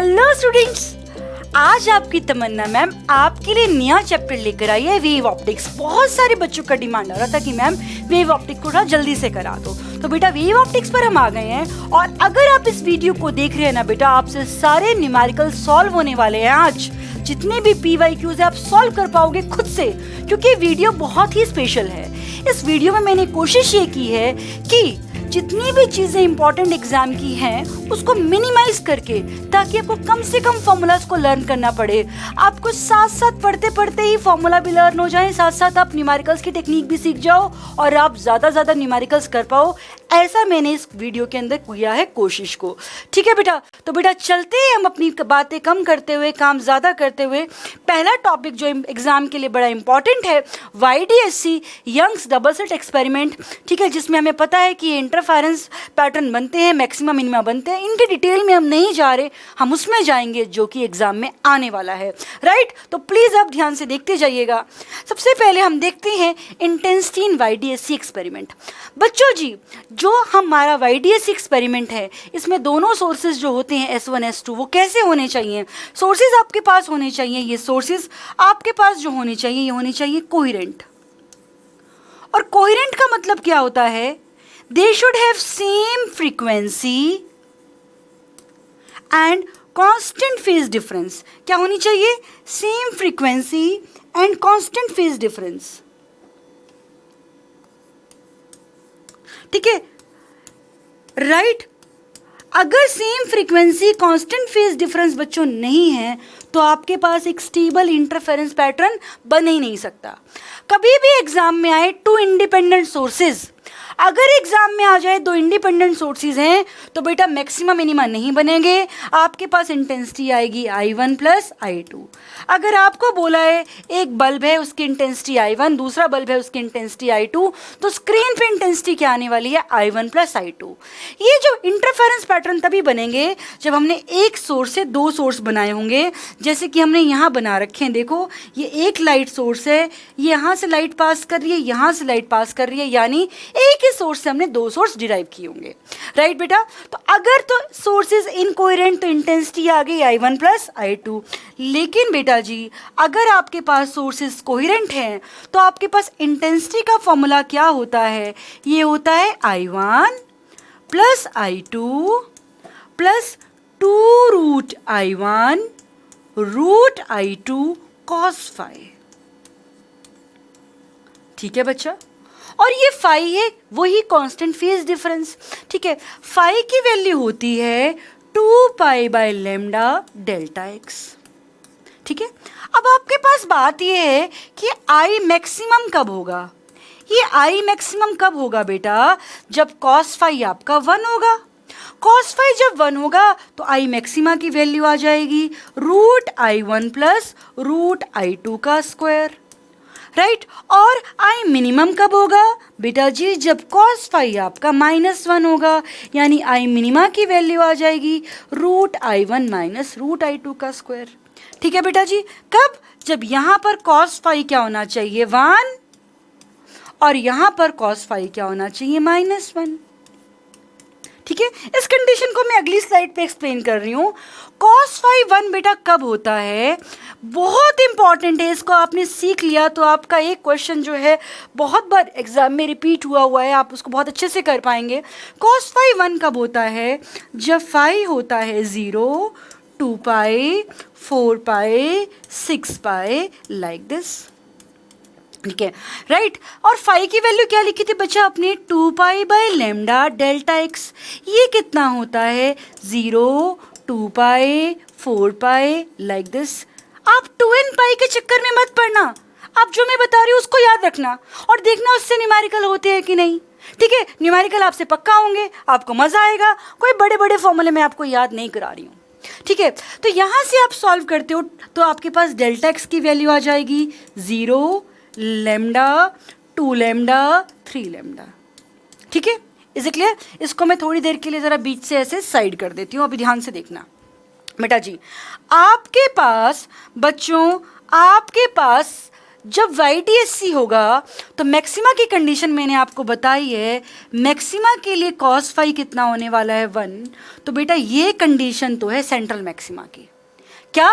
Hello students, आज आपकी तमन्ना ma'am आपके लिए नया चैप्टर लेकर आई है वेव ऑप्टिक्स। बहुत सारे बच्चों का डिमांड आ रहा था कि मैम वेव ऑप्टिक्स को थोड़ा जल्दी से करा दो, तो बेटा वेव ऑप्टिक्स पर हम आ गए हैं। और अगर आप इस वीडियो को देख रहे हैं ना बेटा, आपसे सारे न्यूमेरिकल सॉल्व होने वाले हैं। आज जितने भी PYQs है आप सॉल्व कर पाओगे खुद से, क्योंकि वीडियो बहुत ही स्पेशल है। इस वीडियो में मैंने कोशिश ये की है कि जितनी भी चीज़ें इंपॉर्टेंट एग्जाम की हैं उसको मिनिमाइज करके, ताकि आपको कम से कम फॉर्मूलाज को लर्न करना पड़े। आपको साथ साथ पढ़ते पढ़ते ही फॉर्मूला भी लर्न हो जाए, साथ साथ आप न्यूमेरिकल्स की टेक्निक भी सीख जाओ और आप ज़्यादा न्यूमेरिकल्स कर पाओ। ऐसा मैंने इस वीडियो के अंदर किया है कोशिश को। ठीक है बेटा, तो बेटा चलते हैं हम अपनी बातें कम करते हुए काम ज़्यादा करते हुए। पहला टॉपिक जो एग्जाम के लिए बड़ा इंपॉर्टेंट है, YDSC Young's double slit experiment. ठीक है, जिसमें हमें पता है कि इंटरफेरेंस पैटर्न बनते हैं, मैक्सिमा मिनिमा बनते हैं। इनके डिटेल में हम नहीं जा रहे, हम उसमें जाएंगे जो कि एग्जाम में आने वाला है। राइट, तो प्लीज़ आप ध्यान से देखते जाइएगा। सबसे पहले हम देखते हैं इंटेंसिटी इन YDSC एक्सपेरिमेंट। बच्चों जी, जो हमारा YDSC एक्सपेरिमेंट है इसमें दोनों सोर्सेज जो होते हैं S1 S2 वो कैसे होने चाहिए? सोर्सेज आपके पास होने चाहिए, ये सोर्सेज आपके पास जो होने चाहिए ये होने चाहिए कोहेरेंट। और कोहेरेंट का मतलब क्या होता है? They should have same frequency and constant phase difference. क्या होनी चाहिए? Same frequency and constant phase difference. ठीक है, राइट। अगर same frequency constant phase difference बच्चों नहीं है तो आपके पास एक स्टेबल इंटरफेरेंस पैटर्न बन ही नहीं सकता। कभी भी एग्जाम में आए टू इंडिपेंडेंट सोर्सेज, अगर एग्जाम में आ जाए दो इंडिपेंडेंट सोर्सेज हैं तो बेटा मैक्सिमा मिनिमा नहीं बनेंगे, आपके पास इंटेंसिटी आएगी I1 प्लस I2। अगर आपको बोला है एक बल्ब है उसकी इंटेंसिटी I1, दूसरा बल्ब है उसकी इंटेंसिटी I2, तो स्क्रीन पे इंटेंसिटी क्या आने वाली है? I1 plus I2। ये जो इंटरफेरेंस पैटर्न तभी बनेंगे जब हमने एक सोर्स से दो सोर्स बनाए होंगे, जैसे कि हमने यहाँ बना रखे हैं। देखो, ये एक लाइट सोर्स है, ये यहाँ से लाइट पास कर रही है, यहाँ से लाइट पास कर रही है, यानी एक ही सोर्स से हमने दो सोर्स डिराइव किए होंगे। राइट बेटा, तो अगर तो सोर्सेज इनकोहेरेंट तो इंटेंसिटी आ गई I1 प्लस I2। लेकिन बेटा जी, अगर आपके पास सोर्सेज कोहेरेंट हैं तो आपके पास इंटेंसिटी का फॉर्मूला क्या होता है? ये होता है I1 plus I2 plus 2√I1 √I2 cos phi। ठीक है बच्चा, और ये फाई है वही कांस्टेंट फेज डिफरेंस। ठीक है, फाई की वैल्यू होती है 2π/λ डेल्टा x। ठीक है, अब आपके पास बात ये है कि I मैक्सिमम कब होगा? ये I मैक्सिमम कब होगा बेटा? जब cos phi आपका 1 होगा। cos phi जब 1 होगा तो I मैक्सिमा की वैल्यू आ जाएगी √I1 प्लस √I2 का स्क्वायर। राइट, और I मिनिमम कब होगा बेटा जी? जब cos phi आपका -1 होगा, यानी I मिनिमा की वैल्यू आ जाएगी √I1 माइनस √I2 का स्क्वायर। ठीक है बेटा जी, कब? जब यहाँ पर cos phi क्या होना चाहिए? 1, और यहाँ पर cos phi क्या होना चाहिए? -1। ठीक है, इस कंडीशन को मैं अगली स्लाइड पे एक्सप्लेन कर रही हूँ। cos phi 1 बेटा कब होता है? बहुत इंपॉर्टेंट है, इसको आपने सीख लिया तो आपका एक क्वेश्चन जो है बहुत बार एग्जाम में रिपीट हुआ है, आप उसको बहुत अच्छे से कर पाएंगे। cos phi 1 कब होता है? जब phi होता है 0, 2π, 4π, 6π, लाइक दिस। ठीक है, राइट, और फाई की वैल्यू क्या लिखी थी बच्चा अपने? 2π/λ डेल्टा x। ये कितना होता है? 0, 2π, 4π, लाइक दिस। आप 2n π के चक्कर में मत पड़ना, आप जो मैं बता रही हूँ उसको याद रखना और देखना उससे न्यूमेरिकल होते हैं कि नहीं। ठीक है, न्यूमेरिकल आपसे पक्का होंगे, आपको मज़ा आएगा। कोई बड़े बड़े फॉर्मूले मैं आपको याद नहीं करा रही हूँ। ठीक है, तो यहाँ से आप सॉल्व करते हो तो आपके पास डेल्टा एक्स की वैल्यू आ जाएगी 0, λ, 2λ, 3λ। ठीक है, इज इट क्लियर? इसको मैं थोड़ी देर के लिए ज़रा बीच से ऐसे साइड कर देती हूँ। अभी ध्यान से देखना बेटा जी, आपके पास बच्चों, आपके पास जब YDSC होगा तो मैक्सिमा की कंडीशन मैंने आपको बताई है, मैक्सिमा के लिए cos फाई कितना होने वाला है 1। तो बेटा ये कंडीशन तो है सेंट्रल मैक्सिमा की, क्या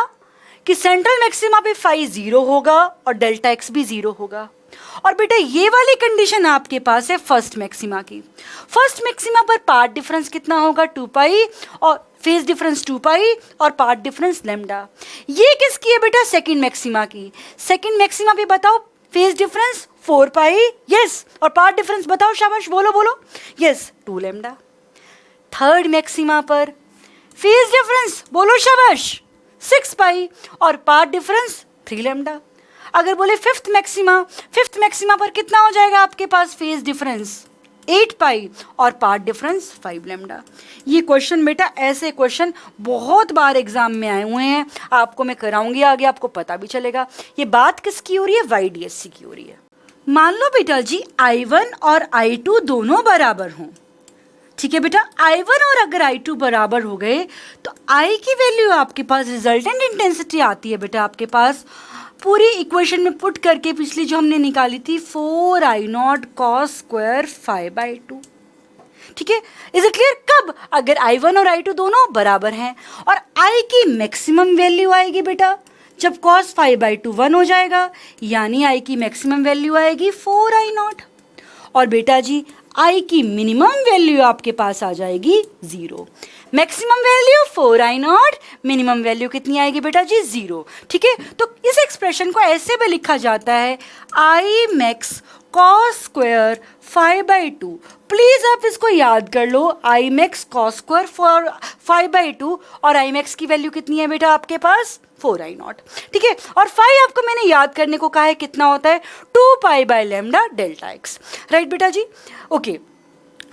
कि सेंट्रल मैक्सिमा पे फाई 0 होगा और डेल्टा एक्स भी 0 होगा। और बेटा ये वाली कंडीशन आपके पास है फर्स्ट मैक्सिमा की। फर्स्ट मैक्सिमा पर पार्ट डिफरेंस कितना होगा 2 पाई और फेज डिफरेंस 2 पाई और पार्ट डिफरेंस लेमडा। ये किसकी है बेटा सेकंड मैक्सिमा की। सेकंड मैक्सिमा पे बताओ फेज डिफरेंस 4 पाई यस, और पार्ट डिफरेंस बताओ, शाबाश बोलो बोलो, यस 2 लेमडा। थर्ड मैक्सिमा पर फेज डिफरेंस बोलो शाबाश 6 पाई और पार्ट डिफरेंस 3 लेमडा। अगर बोले फिफ्थ मैक्सिमा पर कितना हो जाएगा आपके पास फेज डिफरेंस 8 पाई और पार्ट डिफरेंस 5 लेमडा। ये क्वेश्चन बेटा, ऐसे क्वेश्चन बहुत बार एग्जाम में आए हुए हैं, आपको मैं कराऊंगी आगे, आपको पता भी चलेगा। ये बात किसकी हो रही है, YDSC की हो रही है। मान लो बेटा जी I1 और I2 दोनों बराबर हों, ठीक है बेटा, I1 और अगर I2 बराबर हो गए तो I की वैल्यू आपके पास रिजल्टेंट इंटेंसिटी आती है बेटा आपके पास पूरी इक्वेशन में पुट करके, पिछली जो हमने निकाली थी 4I0 cos square phi by 2, ठीक है। इज इट क्लियर, कब, अगर I1 और I2 दोनों बराबर हैं और I की मैक्सिमम वैल्यू आएगी बेटा जब cos फाई बाई 2 1 हो जाएगा, यानी I की मैक्सिमम वैल्यू आएगी 4I0 और बेटा जी I की मिनिमम वैल्यू आपके पास आ जाएगी 0। Maximum value 4I0, minimum value कितनी आएगी बेटा जी 0, ठीक है। तो इस एक्सप्रेशन को ऐसे भी लिखा जाता है I max cos square phi by 2। Please आप इसको याद कर लो, I max cos square for phi by 2 और I max की वैल्यू कितनी है बेटा आपके पास 4I0, ठीक है। और फाई आपको मैंने याद करने को कहा है कितना होता है 2 pi by lambda delta x, right बेटा जी, ओके।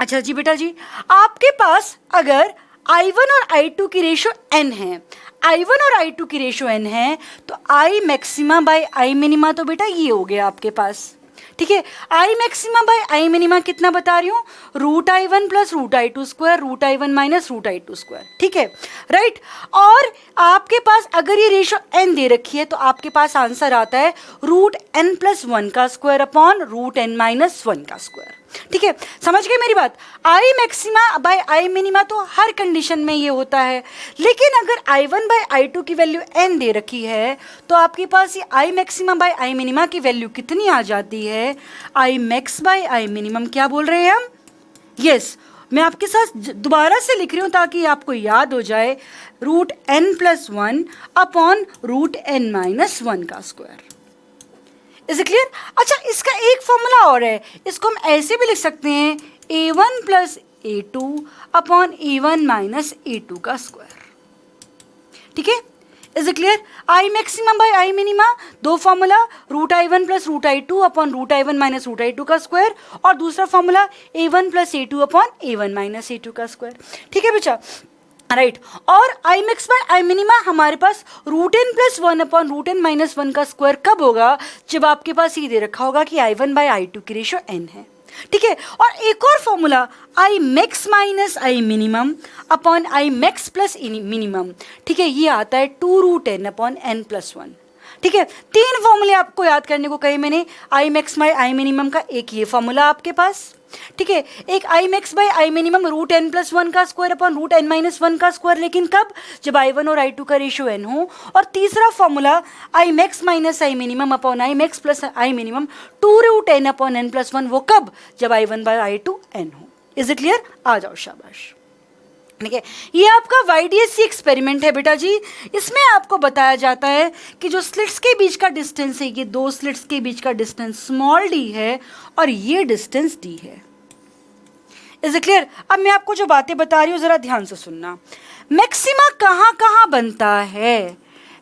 अच्छा जी बेटा जी, आपके पास अगर I1 और I2 की रेशो n है, I1 और I2 की रेशो n है, तो I maxima by I minima तो बेटा ये हो गया आपके पास, ठीक है। I maxima by I minima कितना बता रही हूँ, √I1 plus √I2 square √I1 minus √I2 square, ठीक है, राइट। और आपके पास अगर ये रेशो n दे रखी है तो आपके पास आंसर आता है √n प्लस 1 का स्क्वायर अपॉन √n माइनस 1 का स्क्वायर, ठीक है। समझ गए मेरी बात, I maxima by I minima तो हर कंडीशन में ये होता है, लेकिन अगर I1 बाय I2 की वैल्यू n दे रखी है तो आपके पास ये I maxima by I minima की वैल्यू कितनी आ जाती है, I max by I minimum, क्या बोल रहे हैं हम, यस। मैं आपके साथ दोबारा से लिख रही हूँ ताकि आपको याद हो जाए, √n plus 1 upon √n minus 1 का स्क्वायर। Is it clear. अच्छा, इसका एक फॉर्मूला और है, इसको हम ऐसे भी लिख सकते हैं A1 plus A2 upon A1 minus A2 का स्क्वायर, ठीक है। Is it clear, I maximum by I minima, दो formula √I1 plus √I2 upon √I1 minus √I2 का स्क्वायर, और दूसरा formula A1 plus A2 upon A1 minus A2 का square, ठीक है बच्चा, राइट। और I max by I minima हमारे पास √n plus 1 upon √n minus 1 का स्क्वायर कब होगा, जब आपके पास ये दे रखा होगा कि I1 बाय I2 की रेशो n है, ठीक है। और एक और formula I max minus I minimum upon I max plus minimum, ठीक है, ये आता है 2√n अपॉन n प्लस 1, ठीक है। तीन फॉर्मूले आपको याद करने को कहे मैंने, I max by I minimum का एक ये फॉर्मूला आपके पास, ठीक है, एक I max by I minimum √n plus 1 का स्क्वायर अपॉन √n माइनस 1 का स्क्वायर, लेकिन कब, जब I1 और I2 का रेशियो n हो, और तीसरा formula I max minus I minimum upon I max plus I minimum 2√n upon n plus 1, वो कब, जब I1 बाय I2 n हो। इज इट क्लियर, आ जाओ शाबाश, ठीक है। ये आपका YDSC एक्सपेरिमेंट है बेटा जी, इसमें आपको बताया जाता है कि जो स्लिट्स के बीच का डिस्टेंस है, ये दो स्लिट्स के बीच का डिस्टेंस स्मॉल d है और ये डिस्टेंस d है। Is it clear. अब मैं आपको जो बातें बता रही हूँ जरा ध्यान से सुनना। मैक्सिमा कहाँ कहाँ बनता है,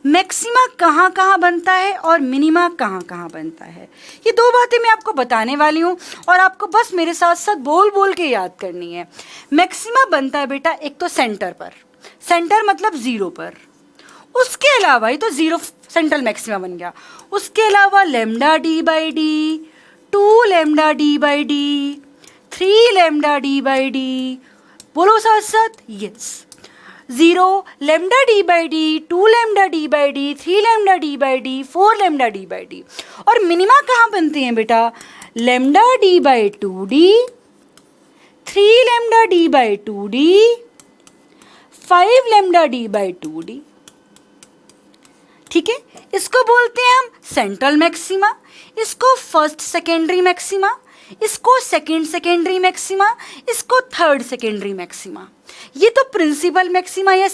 मैक्सिमा कहाँ कहाँ बनता है और मिनिमा कहाँ कहाँ बनता है, ये दो बातें मैं आपको बताने वाली हूँ और आपको बस मेरे साथ साथ बोल बोल के याद करनी है। मैक्सिमा बनता है बेटा एक तो सेंटर पर, सेंटर मतलब 0 पर, उसके अलावा, ये तो 0 सेंट्रल मैक्सिमा बन गया, उसके अलावा lambda d by D, 2 lambda d by D, 3 lambda d by D, बोलो साथ साथ, yes, 0 lambda D by D, 2 lambda D by D, 3 lambda D by D, 4 lambda D by D. और minima कहाँ बनते हैं बेटा? Lambda D by 2d, 3 lambda D by 2d, 5 lambda D by 2d। ठीक है, इसको बोलते हैं हम सेंट्रल मैक्सिमा, इसको फर्स्ट सेकेंडरी मैक्सिमा, इसको सेकंड सेकेंडरी मैक्सिमा, इसको थर्ड सेकेंडरी मैक्सिमा। ये तो प्रिंसिपल मैक्सिमा या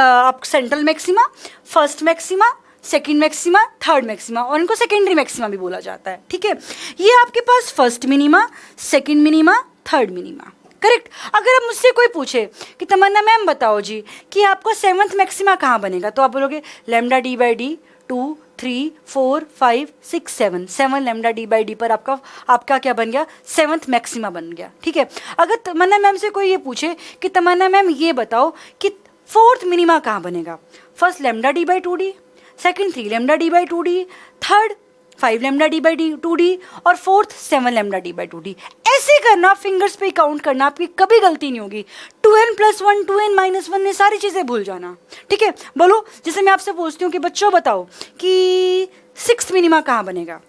आप central maxima, first maxima, second maxima, third maxima, और इनको सेकेंडरी मैक्सिमा भी बोला जाता है। ठीक है, ये आपके पास first minima, second minima, third minima. Correct. अगर अब मुझसे कोई पूछे कि तमन्ना मैम बताओ जी कि आपका सेवन्थ मैक्सिमा कहाँ बनेगा, तो आप बोलोगे lambda D by D 2, 3, 4, 5, 6, 7, 7 lambda D by D पर आपका क्या बन गया? सेवन्थ मैक्सिमा बन गया। ठीक है। अगर तमन्ना मैम से कोई ये पूछे कि तमन्ना मैम ये बताओ कि फोर्थ मिनिमा कहाँ बनेगा, first lambda D by 2d, second 3 lambda D by 2d, third 5 lambda D by 2d, और fourth 7 lambda D by 2d। ऐसे करना, फिंगर्स पे काउंट करना, आपकी कभी गलती नहीं होगी। 2n + 1, 2n - 1 ये सारी चीज़ें भूल जाना। ठीक है, बोलो। जैसे मैं आपसे पूछती हूँ कि बच्चों बताओ कि सिक्स्थ मिनिमा कहाँ बनेगा?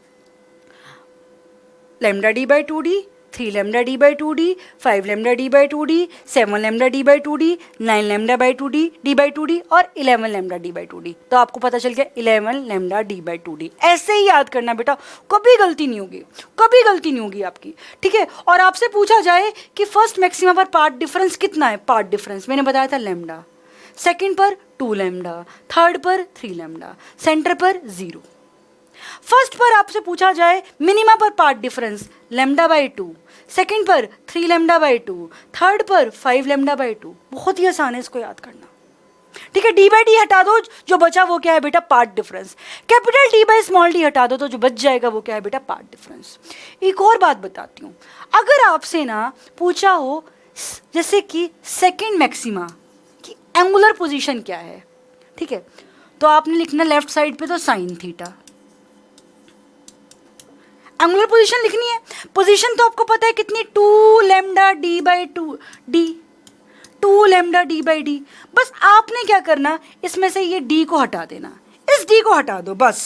Lambda D by 2d, 3 lambda D by 2d, 5 lambda D by 2d, 7 lambda D by 2d, 9 lambda by 2d D by 2d और 11 लेमडा डी बाई 2d। तो आपको पता चल गया 11 लेमडा डी बाई 2d। ऐसे ही याद करना बेटा, कभी गलती नहीं होगी, कभी गलती नहीं होगी आपकी। ठीक है। और आपसे पूछा जाए कि फर्स्ट मैक्सिमा पर पार्ट डिफरेंस कितना है? पार्ट डिफरेंस मैंने बताया था लेमडा, सेकेंड पर 2 लेमडा, थर्ड पर 3 लेमडा, सेंटर पर 0। फर्स्ट पर आपसे पूछा जाए मिनिमा पर path difference lambda by 2, second पर 3 लेमडा बाई 2, थर्ड पर 5 लेमडा बाई 2। बहुत ही आसान है इसको याद करना। ठीक है, डी बाई डी हटा दो, जो बचा वो क्या है बेटा? Path difference. Capital D by small D हटा दो तो जो बच जाएगा वो क्या है बेटा? Path difference. एक और बात बताती हूँ, अगर आपसे ना पूछा हो जैसे कि सेकेंड मैक्सिमा की एंगुलर पोजिशन क्या है, ठीक है, तो आपने लिखना लेफ्ट साइड पे तो साइन थीटा। एंगुलर पोजीशन लिखनी है। पोजीशन तो आपको पता है कितनी? 2 lambda D by 2d, 2 lambda D by D. बस आपने क्या करना, इसमें से ये d को हटा देना, इस d को हटा दो, बस।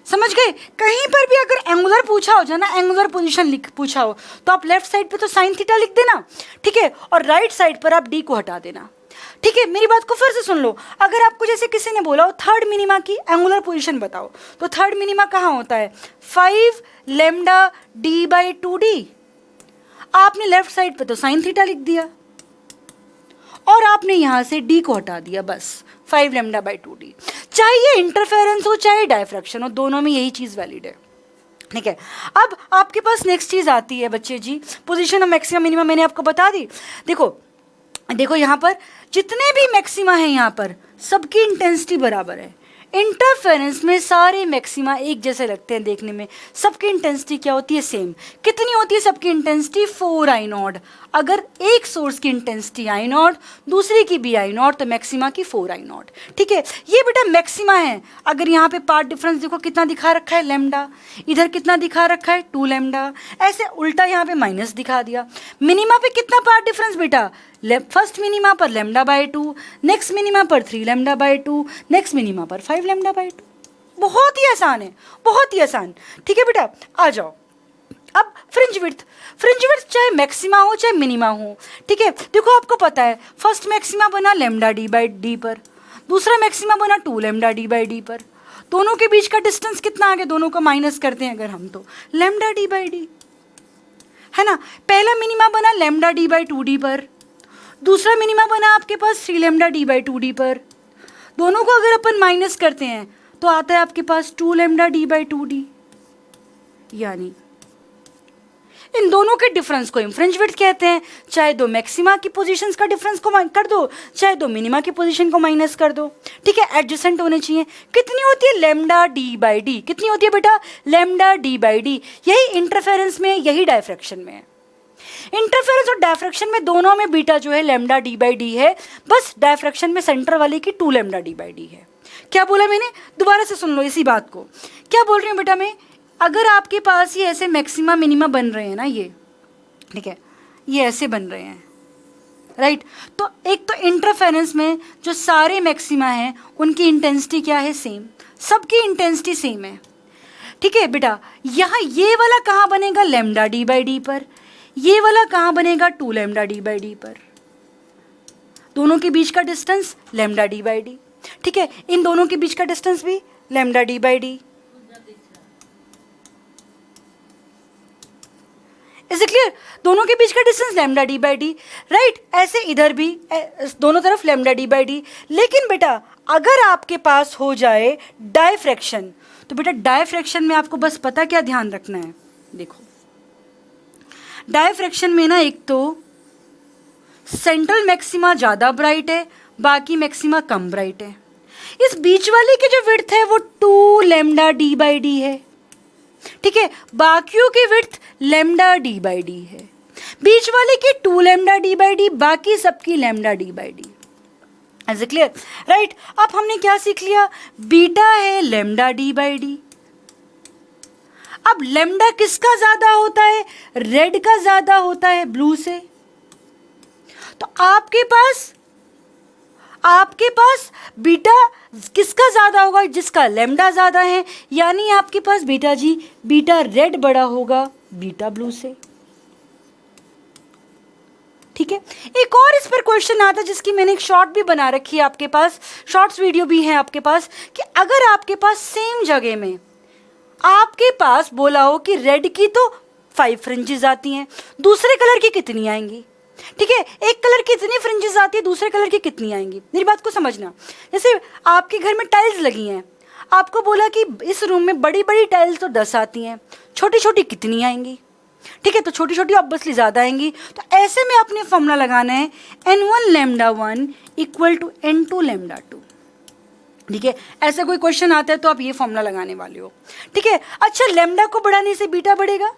समझ गए? कहीं पर भी अगर एंगुलर पूछा हो जाना, एंगुलर पोजीशन पूछा हो, तो आप लेफ्ट साइड पे तो साइन थीटा लिख देना। ठीक है, और राइट साइड पर आप d को हटा देना। ठीक है, मेरी बात को फिर से सुन लो। अगर आपको जैसे किसी ने बोला हो थर्ड मिनिमा की एंगुलर पोजीशन बताओ, तो थर्ड मिनिमा कहाँ होता है? 5 लेमडा डी बाई 2d। आपने लेफ्ट साइड पे तो साइन थीटा लिख दिया और आपने यहाँ से d को हटा दिया, बस 5 लेमडा बाई 2d। चाहे ये इंटरफेरेंस हो चाहे डायफ्रैक्शन हो, दोनों में यही चीज़ वैलिड है। ठीक है, अब आपके पास नेक्स्ट चीज़ आती है बच्चे जी, पोजीशन ऑफ मैक्सिमम मिनिमम मैंने आपको बता दी। देखो यहाँ पर जितने भी मैक्सिमा हैं यहाँ पर सबकी इंटेंसिटी बराबर है। इंटरफेरेंस में सारे मैक्सिमा एक जैसे लगते हैं देखने में, सबकी इंटेंसिटी क्या होती है? सेम। कितनी होती है सबकी इंटेंसिटी? 4I0। अगर एक सोर्स की इंटेंसिटी I0, दूसरी की भी I0, तो मैक्सिमा की 4I0। ठीक है, ये बेटा मैक्सिमा है। अगर यहाँ पे पार्ट डिफरेंस देखो कितना दिखा रखा है? लेमडा। इधर कितना दिखा रखा है? 2 लेमडा। ऐसे उल्टा यहाँ पे माइनस दिखा दिया। मिनिमा पे कितना पार्ट डिफरेंस बेटा? फर्स्ट मिनिमा पर लेमडा बाई 2, नेक्स्ट मिनिमा पर 3 लेमडा बाई 2, नेक्स्ट मिनिमा पर 5 लेमडा बाई 2। बहुत ही आसान है, बहुत ही आसान। ठीक है बेटा, आ जाओ अब फ्रिंज विड्थ। फ्रिंज विड्थ चाहे मैक्सिमा हो चाहे मिनिमा हो, ठीक है, देखो आपको पता है फर्स्ट मैक्सिमा बना लेमडा डी बाई डी पर, दूसरा मैक्सिमा बना 2 लेमडा डी बाई डी पर। दोनों के बीच का डिस्टेंस कितना आ गया? दोनों को माइनस करते हैं अगर हम, तो लेमडा डी बाई डी, है ना। पहला मिनिमा बना लेमडा डी बाई 2d पर, दूसरा मिनिमा बना आपके पास 3 लेमडा डी बाई 2d पर। दोनों को अगर अपन माइनस करते हैं तो आता है आपके पास 2 लेमडा डी बाई 2d। यानी इन दोनों के डिफरेंस को फ्रिंज विड्थ कहते हैं। चाहे दो मैक्सिमा की पोजीशंस का डिफरेंस को कर दो, चाहे दो मिनिमा की पोजीशन को माइनस कर दो। ठीक है, एडजेसेंट होने चाहिए। कितनी होती है? Lambda D by D. कितनी होती है बेटा? Lambda D by D. यही इंटरफेरेंस में, यही डायफ्रैक्शन में है। इंटरफेरेंस और डायफ्रैक्शन में दोनों में बीटा जो है लेमडा डी बाई डी है, बस डायफ्रैक्शन में सेंटर वाले की 2 लेमडा डी बाई डी है। क्या बोला मैंने? दोबारा से सुन लो इसी बात को। क्या बोल रही हूँ बेटा मैं? अगर आपके पास ये ऐसे मैक्सिमा मिनिमा बन रहे हैं ना, ये ठीक है, ये ऐसे बन रहे हैं, राइट। तो एक तो इंटरफेरेंस में जो सारे मैक्सिमा हैं उनकी इंटेंसिटी क्या है, सेम, सबकी इंटेंसिटी सेम है। ठीक है बेटा, यहाँ ये वाला कहाँ बनेगा, लेमडा डी बाई डी पर, ये वाला कहाँ बनेगा, 2 लेमडा डी बाई डी पर, दोनों के बीच का distance lambda D by d. ठीक है, इन दोनों के बीच का डिस्टेंस भी lambda D by D. Is it clear, दोनों के बीच का distance lambda D by D, right. ऐसे इधर भी दोनों तरफ लेमडा डी बाई डी। लेकिन बेटा अगर आपके पास हो जाए डायफ्रैक्शन, तो बेटा डायफ्रैक्शन में आपको बस पता क्या ध्यान रखना है, देखो डायफ्रैक्शन में ना एक तो सेंट्रल मैक्सिमा ज़्यादा ब्राइट है, बाकी मैक्सिमा कम ब्राइट है। इस बीच वाले की जो विड्थ है वो 2 लेमडा डी बाई डी है। ठीक है, बाकियों की width lambda D by D है। बीच वाले की 2 लेमडा डी बाई डी, बाकी सबकी lambda D by D. Is it clear, right. अब हमने क्या सीख लिया, बीटा है लेमडा डी बाई डी। अब लेमडा किसका ज्यादा होता है, रेड का ज्यादा होता है ब्लू से। तो आपके पास बीटा किसका ज्यादा होगा, जिसका लेमडा ज्यादा है, यानी आपके पास बेटा जी बीटा रेड बड़ा होगा बीटा ब्लू से। ठीक है, एक और इस पर क्वेश्चन आता है जिसकी मैंने एक शॉर्ट भी बना रखी है, आपके पास शॉर्ट्स वीडियो भी है आपके पास, कि अगर आपके पास सेम जगह में आपके पास बोला हो कि रेड की तो 5 फ्रिंजेस आती हैं, दूसरे कलर की कितनी आएंगी। ठीक है, एक कलर की इतनी फ्रिंजेस आती है, दूसरे कलर की कितनी आएंगी। मेरी बात को समझना, जैसे आपके घर में टाइल्स लगी हैं, आपको बोला कि इस रूम में बड़ी बड़ी टाइल्स तो 10 आती हैं, छोटी छोटी कितनी आएंगी। ठीक है, तो छोटी छोटी ऑब्वियसली ज़्यादा आएंगी। तो ऐसे में अपने फॉर्मूला लगाना है n1 lambda 1 equal to n2 lambda 2। ठीक है, ऐसा कोई क्वेश्चन आता है तो आप ये फॉर्मूला लगाने वाले हो। ठीक है, अच्छा लेमडा को बढ़ाने से बीटा बढ़ेगा,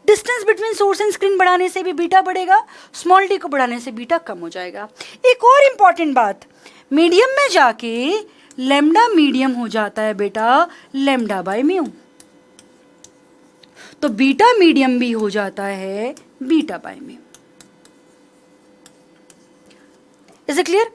distance between source and screen बढ़ाने से भी बीटा बढ़ेगा, स्मॉल डी को बढ़ाने से बीटा कम हो जाएगा। एक और इम्पॉर्टेंट बात, मीडियम में जाके लेमडा मीडियम हो जाता है बेटा लेमडा बाय म्यू, तो बीटा मीडियम भी हो जाता है beta by mu. Is it clear,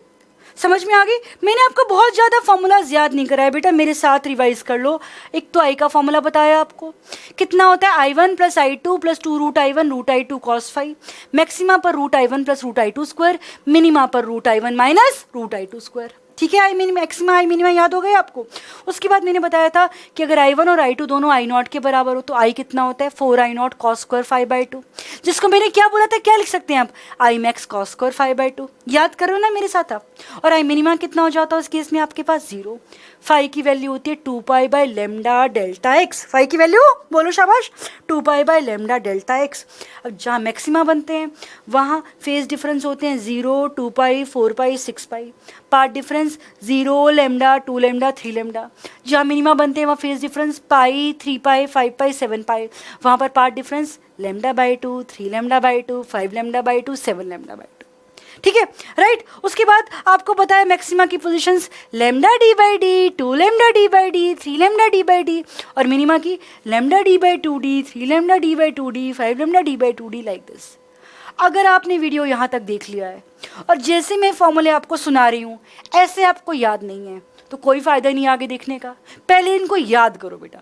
समझ में आ गई। मैंने आपको बहुत ज़्यादा फॉर्मूलाज याद नहीं कराया बेटा, मेरे साथ रिवाइज कर लो। एक तो आई का फॉर्मूला बताया आपको, कितना होता है i1 plus i2 plus 2 root i1 root i2 cos phi, maxima पर root i1 plus root i2 square, minima पर root i1 minus root i2 square. ठीक है, I minima maxima I minima याद हो गए आपको। उसके बाद मैंने बताया था कि अगर i1 और i2 दोनों i0 के बराबर हो तो i कितना होता है 4i0 cos स्क्वायर 5/2, जिसको मैंने क्या बोला था, क्या लिख सकते हैं आप, i मैक्स cos स्क्वायर 5/2। याद करो ना मेरे साथ आप। और आई मिनिमा कितना हो जाता है उस केस में आपके पास 0। फाई की वैल्यू होती है 2 pi by lambda delta x. Phi की वैल्यू बोलो शाबाश, 2 pi by lambda delta x. अब जहाँ मैक्सिमा बनते हैं वहाँ फेज डिफरेंस होते हैं 0, 2 pi, 4 pi, 6 pi. Path difference 0, lambda, 2 lambda, 3 lambda. जहाँ मिनिमा बनते हैं वहाँ फेज डिफरेंस पाई, 3 पाई, 5 पाई, 7 पाई। वहाँ पर path difference lambda by 2, 3 lambda by 2, 5 lambda by 2, 7 lambda by 2। ठीक है, राइट। उसके बाद आपको बताया मैक्सिमा की positions lambda D by D, 2 lambda D by D, 3 lambda D by D, और मिनिमा की lambda D by 2d, 3 lambda D by 2d, 5 lambda D by 2d, like this. अगर आपने वीडियो यहाँ तक देख लिया है और जैसे मैं फॉर्मूले आपको सुना रही हूँ ऐसे आपको याद नहीं है तो कोई फ़ायदा नहीं आगे देखने का। पहले इनको याद करो बेटा,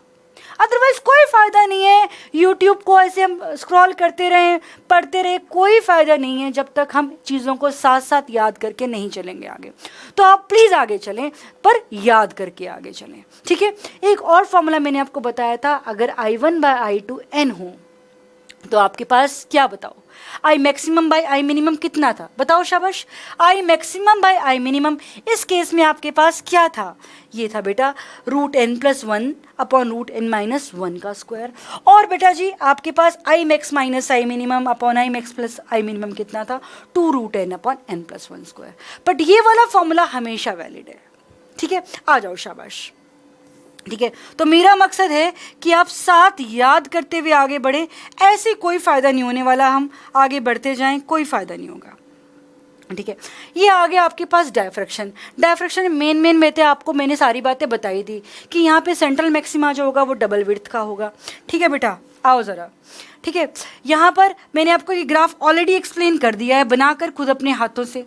अदरवाइज कोई फ़ायदा नहीं है। यूट्यूब को ऐसे हम स्क्रॉल करते रहें, पढ़ते रहे, कोई फ़ायदा नहीं है जब तक हम चीज़ों को साथ साथ याद करके नहीं चलेंगे आगे। तो आप प्लीज़ आगे चलें, पर याद करके आगे चलें। ठीक है, एक और फॉर्मूला मैंने आपको बताया था, अगर i1 बाई i2 n हो तो आपके पास क्या बताओ, I maximum by I minimum कितना था, बताओ शाबाश। I maximum by I minimum, इस केस में आपके पास क्या था, ये था बेटा root n plus 1 upon root n minus 1 का स्क्वायर। और बेटा जी आपके पास I max minus I minimum upon I max plus I minimum कितना था, 2 root n upon n plus 1 square. But ये वाला फॉर्मूला हमेशा वैलिड है। ठीक है, आ जाओ शाबाश। ठीक है, तो मेरा मकसद है कि आप साथ याद करते हुए आगे बढ़े, ऐसे कोई फ़ायदा नहीं होने वाला, हम आगे बढ़ते जाएं कोई फ़ायदा नहीं होगा। ठीक है, ये आ गया आपके पास डायफ्रैक्शन। डायफ्रैक्शन मेन में थे, आपको मैंने सारी बातें बताई थी कि यहाँ पे सेंट्रल मैक्सिमा जो होगा वो डबल विड्थ का होगा। ठीक है बेटा, आओ ज़रा, ठीक है। यहाँ पर मैंने आपको ये ग्राफ ऑलरेडी एक्सप्लेन कर दिया है बनाकर खुद अपने हाथों से।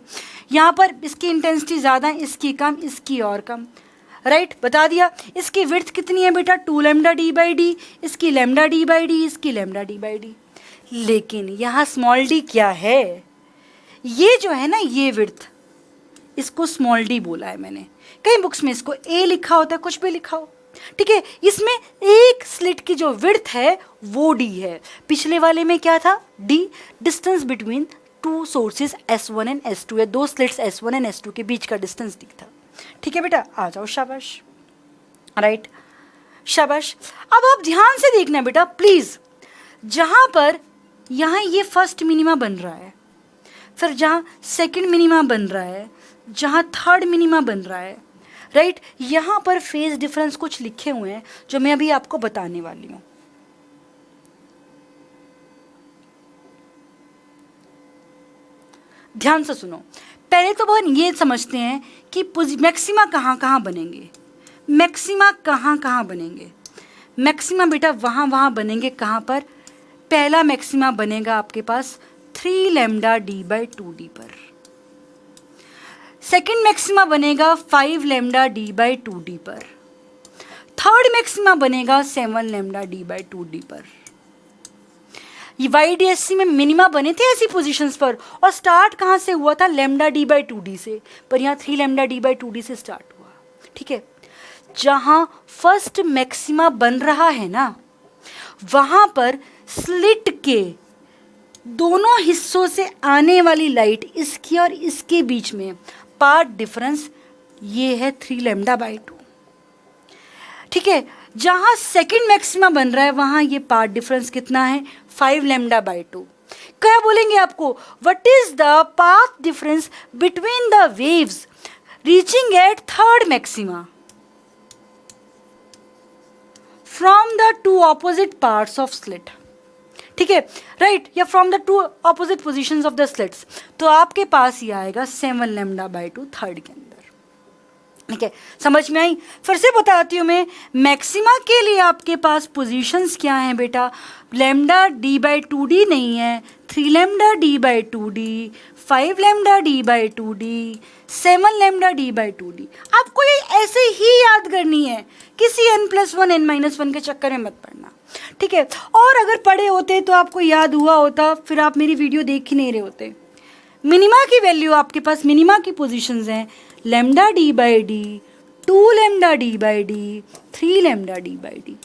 यहाँ पर इसकी इंटेंसिटी ज़्यादा है, इसकी कम, इसकी और कम, राइट, बता दिया। इसकी विड्थ कितनी है बेटा, 2 लैम्डा डी बाई डी, इसकी लैम्डा डी बाई डी, इसकी लैम्डा डी बाई डी। लेकिन यहाँ स्मॉल डी क्या है, ये जो है ना ये विड्थ, इसको स्मॉल डी बोला है मैंने। कई बुक्स में इसको ए लिखा होता है, कुछ भी लिखा हो, ठीक है। इसमें एक स्लिट की जो विड्थ है वो डी है। पिछले वाले में क्या था, D distance between two sources S1 and S2 है, दो स्लिट्स S1 एंड S2 के बीच का डिस्टेंस डी था, ठीक है बेटा। आ जाओ, शाबाश, राइट, शाबाश। अब आप ध्यान से देखना बेटा प्लीज, जहां पर यहाँ ये फर्स्ट मिनिमा बन रहा है, फिर जहाँ सेकंड मिनिमा बन रहा है, जहाँ थर्ड मिनिमा बन रहा है, राइट, यहाँ पर फेज डिफरेंस कुछ लिखे हुए हैं जो मैं अभी आपको बताने वाली हूँ। ध्यान से सुनो। पहले तो अपन ये समझते हैं कि मैक्सिमा कहाँ कहाँ बनेंगे। मैक्सिमा कहाँ कहाँ बनेंगे, मैक्सिमा बेटा वहाँ बनेंगे कहाँ पर। पहला मैक्सिमा बनेगा आपके पास 3 लैम्डा डी बाई 2 डी पर। सेकेंड मैक्सिमा बनेगा 5 लैम्डा डी बाई 2 डी पर। थर्ड मैक्सिमा बनेगा 7 लैम्डा डी बाई 2 डी पर। ये YDSC में मिनिमा बने थे ऐसी पोजीशंस पर, और स्टार्ट कहाँ से हुआ था, लैम्डा डी बाई 2 डी से, पर यहाँ 3 लैम्डा डी बाई 2 डी से स्टार्ट हुआ, ठीक है। जहाँ फर्स्ट मैक्सिमा बन रहा है ना, वहाँ पर स्लिट के दोनों हिस्सों से आने वाली लाइट, इसकी और इसके बीच में पार्ट डिफरेंस ये है 3 लैम्डा बाई 2, ठीक है। जहाँ सेकंड मैक्सिमा बन रहा है वहाँ ये पार्ट डिफरेंस कितना है, 5 लैम्डा बाई 2। क्या बोलेंगे आपको, what is the path difference between the waves reaching at third maxima from the two opposite parts of slit, ठीक है, राइट, या from the two opposite positions of the slits. तो आपके पास ये आएगा 7 लैम्डा बाई 2 थर्ड के अंदर, ठीक है। समझ में आई। फिर से बताती हूँ मैं, मैक्सिमा के लिए आपके पास पोजीशंस क्या हैं बेटा, लैम्डा डी बाई 2 डी नहीं है, 3 lambda D by 2 D, 5 lambda D by 2 D, 7 lambda D by 2 D. आपको ये ऐसे ही याद करनी है, किसी n+1 n-1 के चक्कर में मत पड़ना, ठीक है। और अगर पढ़े होते तो आपको याद हुआ होता, फिर आप मेरी वीडियो देख ही नहीं रहे होते। मिनिमा की वैल्यू आपके पास, मिनिमा की पोजीशंस हैं lambda D by D, 2 lambda D by D, 3 lambda D by D.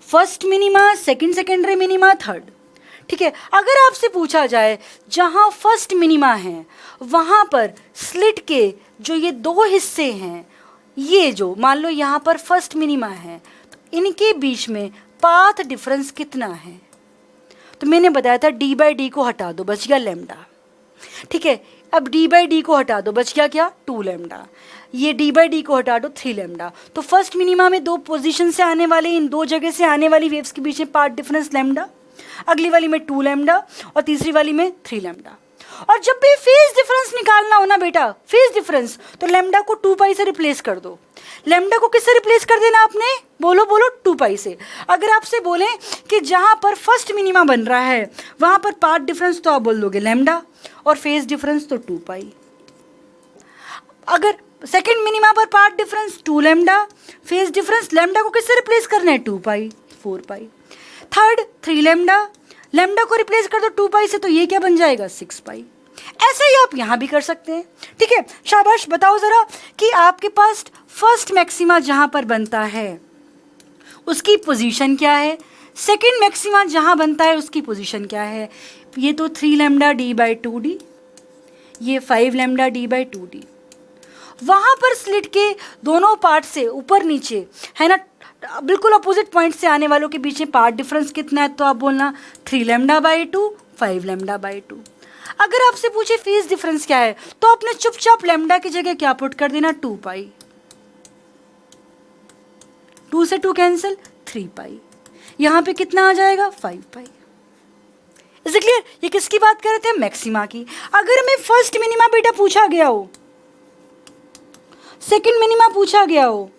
First minima, second secondary minima, third, ठीक है। अगर आपसे पूछा जाए जहाँ फर्स्ट मिनिमा है वहाँ पर स्लिट के जो ये दो हिस्से हैं, ये जो मान लो यहाँ पर फर्स्ट मिनिमा है, तो इनके बीच में पाथ डिफरेंस कितना है, तो मैंने बताया था डी बाई डी को हटा दो, बच गया लैम्डा, ठीक है। अब डी बाई डी को हटा दो, बच गया क्या, 2 लैम्डा। ये डी बाई डी को हटा दो, 3 लैम्डा। तो फर्स्ट मिनिमा में दो पोजीशन से आने वाले, इन दो जगह से आने वाली वेव्स के बीच में पार्ट डिफरेंस लैम्डा, अगली वाली में 2 लैम्डा और तीसरी वाली में 3 लैम्डा। और जब भी फेज डिफरेंस निकालना हो ना बेटा, फेज डिफरेंस, तो लैम्डा को 2 पाई से रिप्लेस कर दो। लैम्डा को किससे रिप्लेस कर देना आपने, बोलो बोलो, 2 पाई से। अगर आपसे बोले कि जहाँ पर फर्स्ट मिनिमा बन रहा है वहाँ पर पार्ट डिफरेंस, तो आप बोल दोगे लैम्डा, और फेज डिफरेंस तो 2 पाई। अगर सेकेंड मिनिमा पर path difference 2 lambda, phase difference, lambda को किससे रिप्लेस करना है, 2 पाई, 4 पाई। थर्ड 3 लैम्डा, लैम्डा को रिप्लेस कर दो 2 पाई से, तो ये क्या बन जाएगा, 6 पाई। ऐसे ही आप यहाँ भी कर सकते हैं, ठीक है। शाबाश, बताओ ज़रा कि आपके पास फर्स्ट मैक्सिमा जहाँ पर बनता है उसकी पोजीशन क्या है, सेकंड मैक्सिमा जहाँ बनता है उसकी पोजीशन क्या है। ये तो 3 लैम्डा डी बाई 2 डी, ये 5 लैम्डा डी बाई 2 डी। वहाँ पर स्लिट के दोनों पार्ट से ऊपर नीचे है ना, बिल्कुल अपोजिट पॉइंट से आने वालों के बीच में पार्ट डिफरेंस कितना है, तो आप बोलना 3 लैम्डा बाई 2, 5 लैम्डा बाई 2। अगर आपसे पूछे फेज डिफरेंस क्या है, तो आपने चुपचाप लैम्डा की जगह क्या पुट कर देना, 2 पाई। 2 से 2 कैंसिल, 3 पाई। यहाँ पे कितना आ जाएगा, 5 पाई। Is it clear. ये किसकी बात कर रहे थे, मैक्सिमा की। अगर मैं फर्स्ट मिनिमा बेटा पूछा गया हो, सेकंड मिनिमा पूछा गया हो,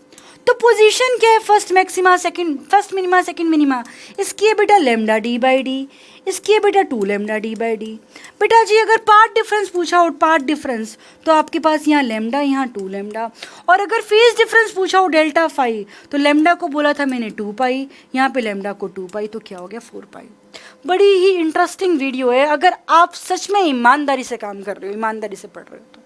तो पोजीशन क्या है, first maxima second, first minima second minima, इसकी है बेटा लेमडा डी बाई डी, इसकी है बेटा 2 लेमडा डी बाई डी। बेटा जी अगर पार्ट डिफरेंस पूछा हो, पार्ट डिफरेंस, तो आपके पास यहाँ लेमडा, यहाँ 2 लेमडा, और अगर फेज डिफरेंस पूछा हो डेल्टा फाई, तो लेमडा को बोला था मैंने 2 पाई, यहाँ पे लेमडा को 2 पाई, तो क्या हो गया 4 पाई। बड़ी ही इंटरेस्टिंग वीडियो है अगर आप सच में ईमानदारी से काम कर रहे हो, ईमानदारी से पढ़ रहे हो तो।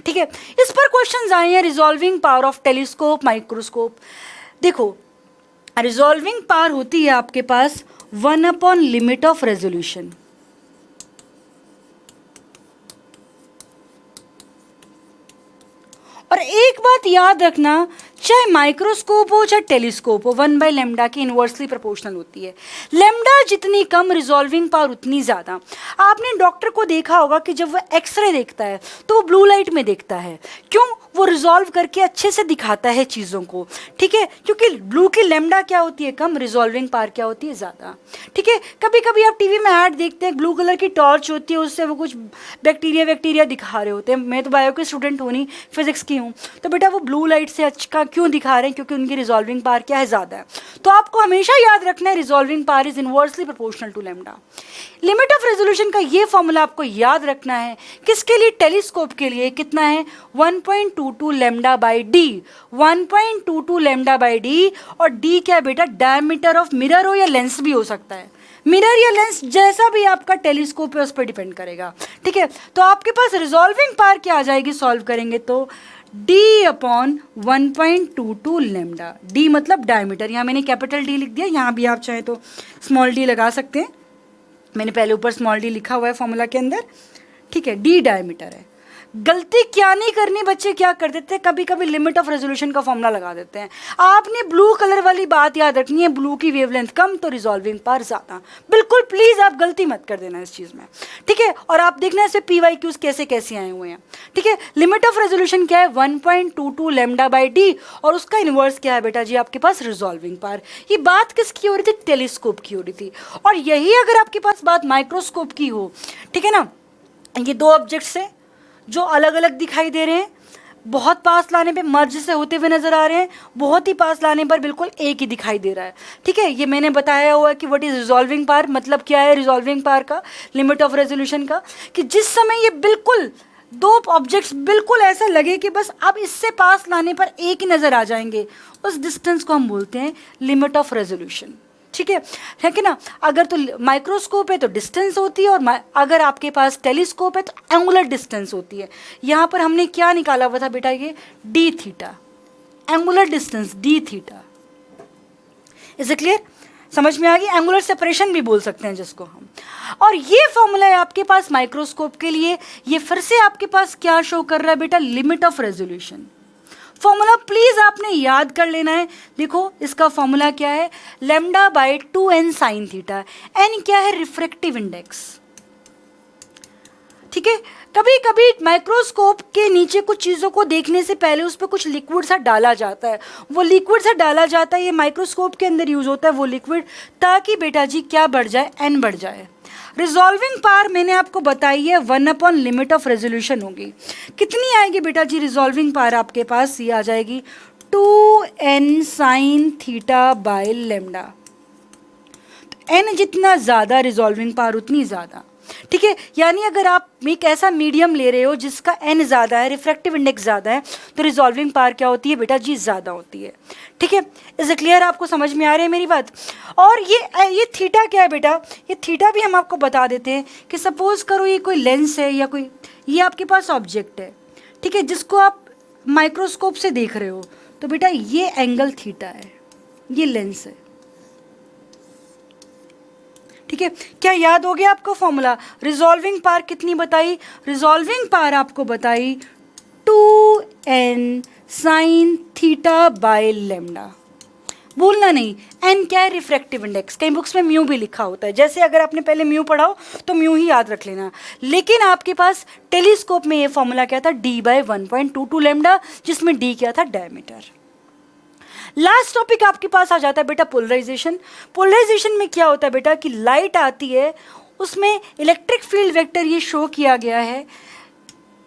ठीक है, इस पर क्वेश्चंस आए हैं, resolving power of telescope, microscope. देखो रिजॉल्विंग पावर होती है आपके पास 1 अपॉन लिमिट ऑफ रेजोल्यूशन। और एक बात याद रखना, चाहे माइक्रोस्कोप हो चाहे टेलीस्कोप हो, 1 बाई लेमडा की इन्वर्सली प्रोपोर्शनल होती है। लेमडा जितनी कम रिजॉल्विंग पावर उतनी ज़्यादा। आपने डॉक्टर को देखा होगा कि जब वह एक्सरे देखता है तो वो ब्लू लाइट में देखता है, क्यों? वो रिजॉल्व करके अच्छे से दिखाता है चीज़ों को, ठीक है, क्योंकि ब्लू की लेमडा क्या होती है कम, रिजॉल्विंग पावर क्या होती है ज़्यादा। ठीक है, कभी कभी आप टीवी में ऐड देखते हैं, ब्लू कलर की टॉर्च होती है, उससे वो कुछ बैक्टीरिया दिखा रहे होते हैं। मैं तो बायो की स्टूडेंट हूँ नहीं, फिजिक्स की हूँ, तो बेटा वो ब्लू लाइट से अच्छा क्यों दिखा रहे हैं, क्योंकि उनकी रिजॉल्विंग पावर क्या है, ज़्यादा है। तो आपको हमेशा याद रखना है resolving power is inversely proportional to lambda. Limit of resolution का ये फॉर्मूला आपको याद रखना है, किसके लिए, टेलीस्कोप के लिए। कितना है 1.22 lambda by D, 1.22 lambda by D. और डी क्या है बेटा, डायमीटर ऑफ मिरर हो या लेंस भी हो सकता है, मिरर या लेंस जैसा भी आपका टेलीस्कोप है उस पर डिपेंड करेगा। ठीक है, तो आपके पास रिजॉल्विंग पावर क्या आ जाएगी, सॉल्व करेंगे तो d अपॉन 1.22 लेमडा। d मतलब डायमीटर, यहाँ मैंने कैपिटल D लिख दिया, यहाँ भी आप चाहे तो स्मॉल d लगा सकते हैं, मैंने पहले ऊपर स्मॉल d लिखा हुआ है फॉर्मूला के अंदर। ठीक है, d डायमीटर है। गलती क्या नहीं करनी बच्चे, क्या कर देते हैं कभी कभी लिमिट ऑफ रेजोल्यूशन का फॉर्मूला लगा देते हैं। आपने ब्लू कलर वाली बात याद रखनी है, ब्लू की वेवलेंथ कम तो रिजॉल्विंग पावर ज़्यादा। बिल्कुल प्लीज़ आप गलती मत कर देना इस चीज़ में। ठीक है, और आप देखना इससे PYQs कैसे कैसे आए हुए हैं। ठीक है, लिमिट ऑफ रेजोल्यूशन क्या है 1.22 लेमडा बाई डी, और उसका इन्वर्स क्या है बेटा जी आपके पास, रिजॉल्विंग पावर। ये बात किसकी हो रही थी, टेलीस्कोप की हो रही थी। और यही अगर आपके पास बात माइक्रोस्कोप की हो, ठीक है ना, ये दो ऑब्जेक्ट्स हैं जो अलग अलग दिखाई दे रहे हैं, बहुत पास लाने पे मर्ज से होते हुए नजर आ रहे हैं, बहुत ही पास लाने पर बिल्कुल एक ही दिखाई दे रहा है। ठीक है, ये मैंने बताया हुआ है कि व्हाट इज रिजॉल्विंग पावर, मतलब क्या है रिजॉल्विंग पावर का, लिमिट ऑफ रेजोल्यूशन का, कि जिस समय ये बिल्कुल दो ऑब्जेक्ट्स बिल्कुल ऐसा लगे कि बस अब इससे पास लाने पर एक ही नजर आ जाएंगे, उस डिस्टेंस को हम बोलते हैं लिमिट ऑफ रेजोल्यूशन। ठीक है कि ना। अगर तो माइक्रोस्कोप है तो डिस्टेंस होती है, और अगर आपके पास टेलीस्कोप है तो एंगुलर डिस्टेंस होती है। यहाँ पर हमने क्या निकाला हुआ था बेटा, ये D theta, angular distance D theta. Is it clear, समझ में आ गई? एंगुलर सेपरेशन भी बोल सकते हैं जिसको हम। और ये फॉर्मूला है आपके पास माइक्रोस्कोप के लिए, ये फिर से आपके पास क्या शो कर रहा है बेटा, limit of resolution. Formula please आपने याद कर लेना है। देखो इसका फॉर्मूला क्या है, lambda by 2n sine theta. n क्या है, रिफ्रैक्टिव इंडेक्स। ठीक है, कभी कभी माइक्रोस्कोप के नीचे कुछ चीज़ों को देखने से पहले उस पर कुछ लिक्विड सा डाला जाता है, वो लिक्विड सा डाला जाता है, ये माइक्रोस्कोप के अंदर यूज होता है वो लिक्विड, ताकि बेटा जी क्या बढ़ जाए, n बढ़ जाए। रिजॉल्विंग पावर मैंने आपको बताई है 1 अपॉन लिमिट ऑफ रेजोल्यूशन होगी। कितनी आएगी बेटा जी रिजॉल्विंग पावर आपके पास, ये आ जाएगी 2n sine theta by lambda. तो n जितना ज़्यादा रिजॉल्विंग पावर उतनी ज़्यादा। ठीक है, यानी अगर आप एक ऐसा मीडियम ले रहे हो जिसका n ज़्यादा है, रिफ्रैक्टिव इंडेक्स ज़्यादा है, तो रिजॉल्विंग पावर क्या होती है बेटा जी, ज़्यादा होती है। ठीक है, इज इट क्लियर, आपको समझ में आ रही है मेरी बात? और ये थीटा क्या है बेटा, ये थीटा भी हम आपको बता देते हैं कि सपोज करो ये कोई लेंस है या कोई, ये आपके पास ऑब्जेक्ट है, ठीक है, जिसको आप माइक्रोस्कोप से देख रहे हो, तो बेटा ये एंगल थीटा है, ये लेंस है। ठीक है, क्या याद हो गया आपको फॉर्मूला? रिजॉल्विंग पावर कितनी बताई, रिजॉल्विंग पावर आपको बताई 2n sine theta by lambda. भूलना नहीं, n क्या है, रिफ्रैक्टिव इंडेक्स। कई बुक्स में म्यू भी लिखा होता है, जैसे अगर आपने पहले म्यू पढ़ा हो तो म्यू ही याद रख लेना। लेकिन आपके पास टेलीस्कोप में ये फॉर्मूला क्या था, d बाय 1.22 लेमडा, जिसमें d क्या था, डायमीटर। लास्ट टॉपिक आपके पास आ जाता है बेटा पोलराइजेशन। पोलराइजेशन में क्या होता है बेटा कि लाइट आती है, उसमें इलेक्ट्रिक फील्ड वेक्टर ये शो किया गया है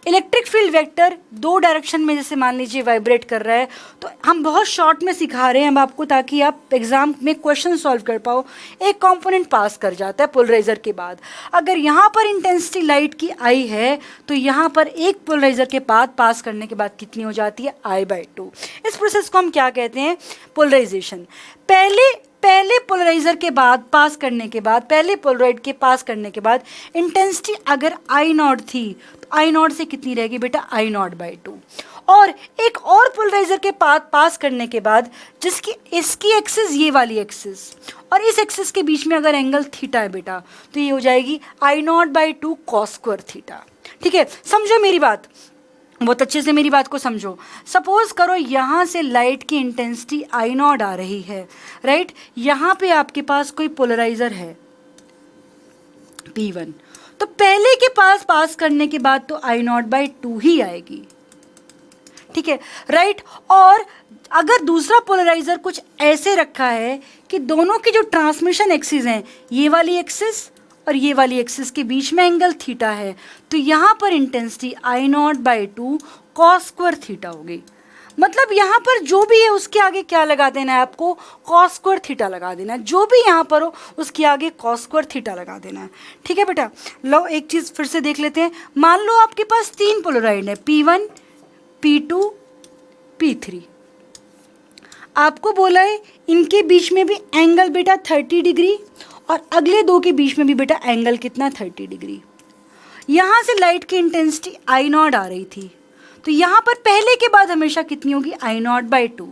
इलेक्ट्रिक फील्ड वेक्टर दो डायरेक्शन में जैसे मान लीजिए वाइब्रेट कर रहा है, तो हम बहुत शॉर्ट में सिखा रहे हैं हम आपको, ताकि आप एग्जाम में क्वेश्चन सॉल्व कर पाओ। एक कंपोनेंट पास कर जाता है पोलराइजर के बाद, अगर यहाँ पर इंटेंसिटी लाइट की आई है तो यहाँ पर एक पोलराइजर के बाद पास करने के बाद कितनी हो जाती है, I/2। इस प्रोसेस को हम क्या कहते हैं, पोलराइजेशन। पहले पोलराइजर के बाद पास करने के बाद, पहले पोलराइड के पास करने के बाद इंटेंसिटी अगर I0 थी तो I0 से कितनी रहेगी बेटा, I0/2। और एक और पोलराइजर के पास करने के बाद जिसकी इसकी एक्सिस ये वाली एक्सिस और इस एक्सिस के बीच में अगर एंगल थीटा है बेटा, तो ये हो जाएगी I0/2 cos² थीटा। ठीक है, समझो मेरी बात, बहुत अच्छे से मेरी बात को समझो। सपोज करो यहाँ से लाइट की इंटेंसिटी I0 आ रही है, राइट। यहाँ पे आपके पास कोई पोलराइजर है P1, तो पहले के पास करने के बाद तो I0/2 ही आएगी, ठीक है, राइट। और अगर दूसरा पोलराइजर कुछ ऐसे रखा है कि दोनों की जो ट्रांसमिशन एक्सिस हैं, ये वाली एक्सिस और ये वाली एक्सिस के बीच में एंगल थीटा है, तो यहाँ पर इंटेंसिटी I0/2 cos² थीटा होगी। मतलब यहाँ पर जो भी है उसके आगे क्या लगा देना है आपको, cos² थीटा लगा देना है। जो भी यहाँ पर हो उसके आगे cos² थीटा लगा देना है। ठीक है बेटा, लो एक चीज़ फिर से देख लेते हैं। मान लो आपके पास तीन पोलराइड है, P1, P2, P3। आपको बोला है इनके बीच में भी एंगल बेटा 30 डिग्री और अगले दो के बीच में भी बेटा एंगल कितना, 30 डिग्री। यहाँ से लाइट की इंटेंसिटी I0 आ रही थी, तो यहाँ पर पहले के बाद हमेशा कितनी होगी, I0/2।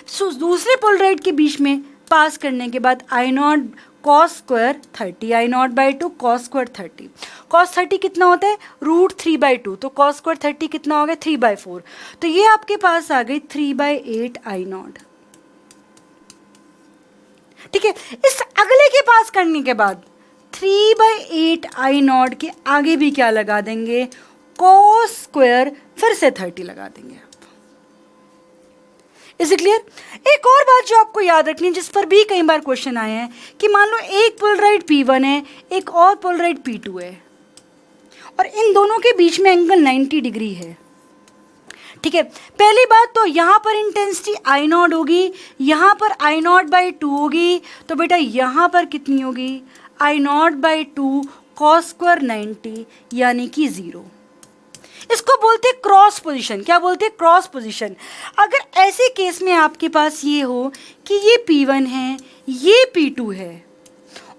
सो दूसरे पोलराइड के बीच में पास करने के बाद I0 cos² 30, I0/2 cos² 30। cos 30 कितना होता है, √3/2, तो cos² 30 कितना हो गया, 3/4। तो ये आपके पास आ गई 3/8 I0। ठीक है, इस अगले के पास करने के बाद 3/8 I0 के आगे भी क्या लगा देंगे, cos², फिर से 30 लगा देंगे आप। Is it clear? एक और बात जो आपको याद रखनी है, जिस पर भी कई बार क्वेश्चन आए हैं, कि मान लो एक पोलराइड P1 है, एक और पोलराइड P2 है, और इन दोनों के बीच में एंगल 90 डिग्री है। ठीक है, पहली बात तो यहाँ पर इंटेंसिटी I0 होगी, यहाँ पर I0/2 होगी, तो बेटा यहाँ पर कितनी होगी, I0/2 cos² 90, यानी कि 0। इसको बोलते हैं क्रॉस पोजीशन। क्या बोलते हैं, क्रॉस पोजीशन। अगर ऐसे केस में आपके पास ये हो कि ये P1 है, ये P2 है,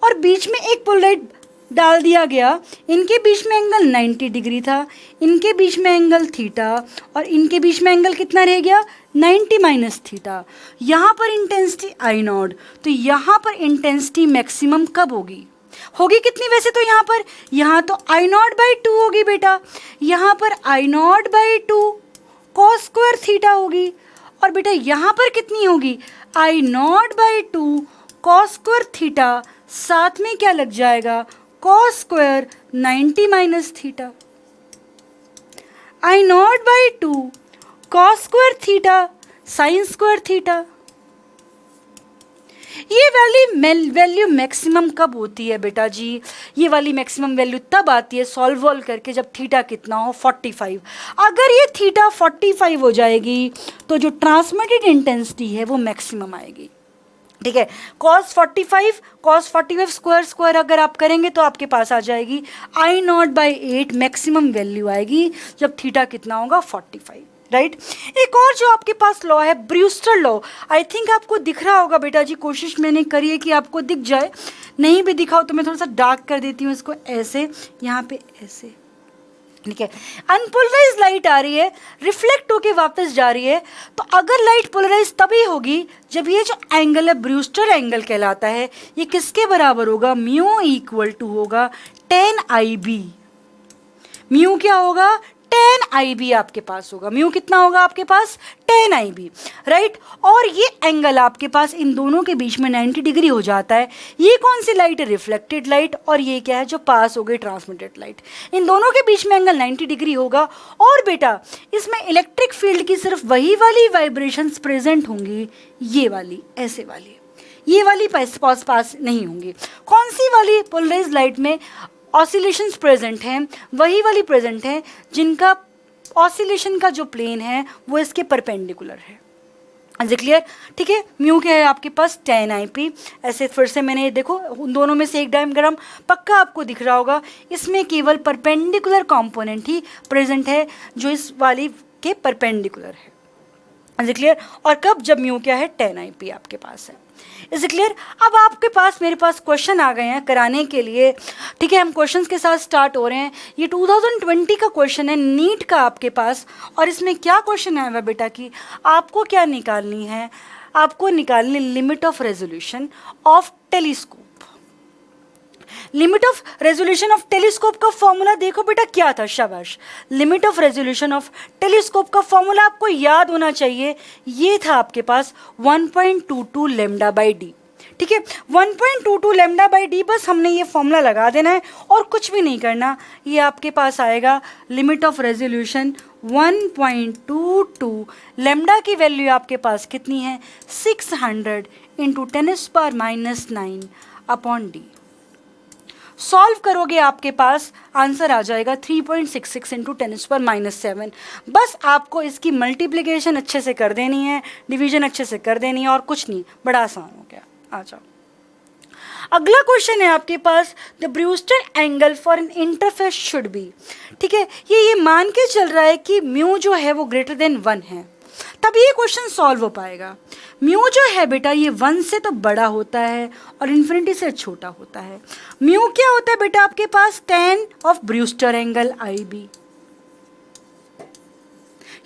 और बीच में एक पोलराइड डाल दिया गया, इनके बीच में एंगल 90 डिग्री था, इनके बीच में एंगल थीटा, और इनके बीच में एंगल कितना रह गया, 90 - थीटा। यहाँ पर इंटेंसिटी I0, तो यहाँ पर इंटेंसिटी मैक्सिमम कब होगी, होगी कितनी वैसे तो यहाँ तो I0/2 होगी बेटा, यहाँ पर I0/2 cos² थीटा होगी, और बेटा यहाँ पर कितनी होगी, I0/2 cos² थीटा, साथ में क्या लग जाएगा, cos² 90 - theta. I0/2 cos² theta sin² theta. ये वैल्यू मैक्सिमम कब होती है बेटा जी, ये वाली मैक्सिमम वैल्यू तब आती है सॉल्व करके जब थीटा कितना हो, 45। अगर ये थीटा 45 हो जाएगी तो जो ट्रांसमिटेड इंटेंसिटी है वो मैक्सिमम आएगी। ठीक है, cos 45 स्क्वायर अगर आप करेंगे तो आपके पास आ जाएगी I0/8 मैक्सिमम वैल्यू आएगी जब थीटा कितना होगा, 45। राइट। एक और जो आपके पास लॉ है, ब्रूस्टर लॉ। आई थिंक आपको दिख रहा होगा बेटा जी, कोशिश मैंने करी है कि आपको दिख जाए, नहीं भी दिखाओ तो मैं थोड़ा सा डार्क कर देती हूँ इसको, ऐसे यहाँ पे ऐसे। ठीक है, अनपोलराइज लाइट आ रही है, रिफ्लेक्ट होके वापस जा रही है, तो अगर लाइट पोलराइज तभी होगी जब ये जो एंगल है ब्रूस्टर एंगल कहलाता है, ये किसके बराबर होगा, म्यू इक्वल टू होगा tan IB। म्यू क्या होगा, tan IB आपके पास होगा। म्यू कितना होगा आपके पास, tan IB, राइट। और ये एंगल आपके पास इन दोनों के बीच में 90 डिग्री हो जाता है। ये कौन सी लाइट है, रिफ्लेक्टेड लाइट, और ये क्या है, जो पास हो गई ट्रांसमिटेड लाइट। इन दोनों के बीच में एंगल 90 डिग्री होगा। और बेटा इसमें इलेक्ट्रिक फील्ड की सिर्फ वही वाली वाइब्रेशंस प्रेजेंट होंगी, ये वाली, ऐसे वाली, ये वाली पास नहीं होंगी। कौन सी वाली, पोलराइज लाइट में ऑसिलेशंस प्रेजेंट हैं, वही वाली प्रेजेंट हैं जिनका ऑसिलेशन का जो प्लेन है वो इसके परपेंडिकुलर है। Is it clear? ठीक है, म्यू क्या है आपके पास 10 IP। ऐसे फिर से मैंने देखो उन दोनों में से एक डायग्राम पक्का आपको दिख रहा होगा, इसमें केवल परपेंडिकुलर कंपोनेंट ही प्रेजेंट है जो इस वाली के परपेंडिकुलर है। Is it clear? और कब? जब म्यू क्या है 10 IP आपके पास है। Is it clear? अब आपके पास मेरे पास क्वेश्चन आ गए हैं कराने के लिए। ठीक है, हम क्वेश्चंस के साथ स्टार्ट हो रहे हैं। ये 2020 का क्वेश्चन है नीट का आपके पास, और इसमें क्या क्वेश्चन है वह बेटा कि आपको क्या निकालनी है? आपको निकालनी limit of resolution of telescope. Limit of resolution of telescope का फॉर्मूला देखो बेटा क्या था, शाबाश। Limit of resolution of telescope का फॉर्मूला आपको याद होना चाहिए, ये था आपके पास 1.22 लैम्डा बाई डी। ठीक है, 1.22 लैम्डा बाई डी, बस हमने ये फॉर्मूला लगा देना है और कुछ भी नहीं करना। ये आपके पास आएगा लिमिट ऑफ रेजोल्यूशन 1.22 लैम्डा की वैल्यू आपके पास कितनी है 600 × 10⁻⁹ अपॉन डी। सॉल्व करोगे आपके पास आंसर आ जाएगा 3.66 × 10⁻⁷। बस आपको इसकी मल्टीप्लिकेशन अच्छे से कर देनी है, डिवीजन अच्छे से कर देनी है और कुछ नहीं, बड़ा आसान हो गया। आ जाओ, अगला क्वेश्चन है आपके पास the Brewster angle for an interface should be. ठीक है, ये मान के चल रहा है कि म्यू जो है वो ग्रेटर देन 1 है, तब ये क्वेश्चन सॉल्व हो पाएगा। म्यू जो है बेटा ये 1 से तो बड़ा होता है और इन्फिनिटी से छोटा होता है। म्यू क्या होता है बेटा आपके पास tan of Brewster angle IB।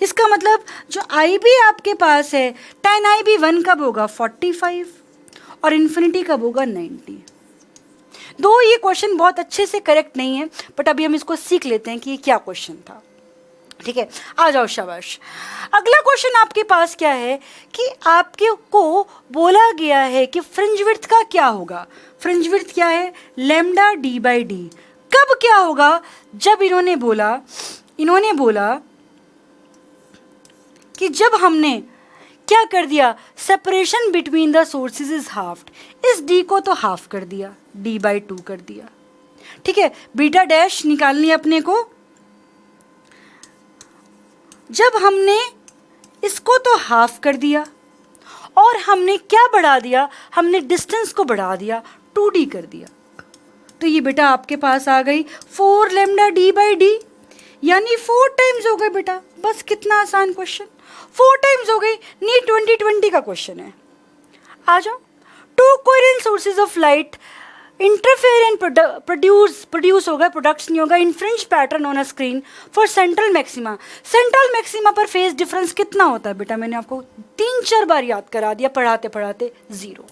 इसका मतलब जो IB आपके पास है tan IB 1 कब होगा 45 और इन्फिनिटी कब होगा 90। दो ये क्वेश्चन बहुत अच्छे से करेक्ट नहीं है, बट अभी हम इसको सीख लेते हैं कि ये क्या क्वेश्चन था। ठीक है, आ जाओ, शाबाश। अगला क्वेश्चन आपके पास क्या है कि आपके को बोला गया है कि फ्रिंज विड्थ का क्या होगा। फ्रिंज विड्थ क्या है लैम्डा डी बाई डी। कब क्या होगा? जब इन्होंने बोला कि जब हमने क्या कर दिया separation between the sources is halved, इस डी को तो हाफ कर दिया, d/2 कर दिया। ठीक है, बीटा डैश निकालनी है अपने को। जब हमने इसको तो हाफ कर दिया और हमने क्या बढ़ा दिया, हमने डिस्टेंस को बढ़ा दिया, 2d कर दिया, तो ये बेटा आपके पास आ गई 4 लैम्डा d/d, यानी 4 टाइम्स हो गए बेटा। बस कितना आसान क्वेश्चन, 4 टाइम्स हो गई। नीट 2020 का क्वेश्चन है। आ जाओ, 2 coherent sources of light interfere and produce होगा, प्रोडक्ट्स नहीं होगा in fringe pattern on a screen for central maxima. Central maxima पर फेज डिफरेंस कितना होता है बेटा? मैंने आपको 3-4 बार याद करा दिया पढ़ाते पढ़ाते, 0।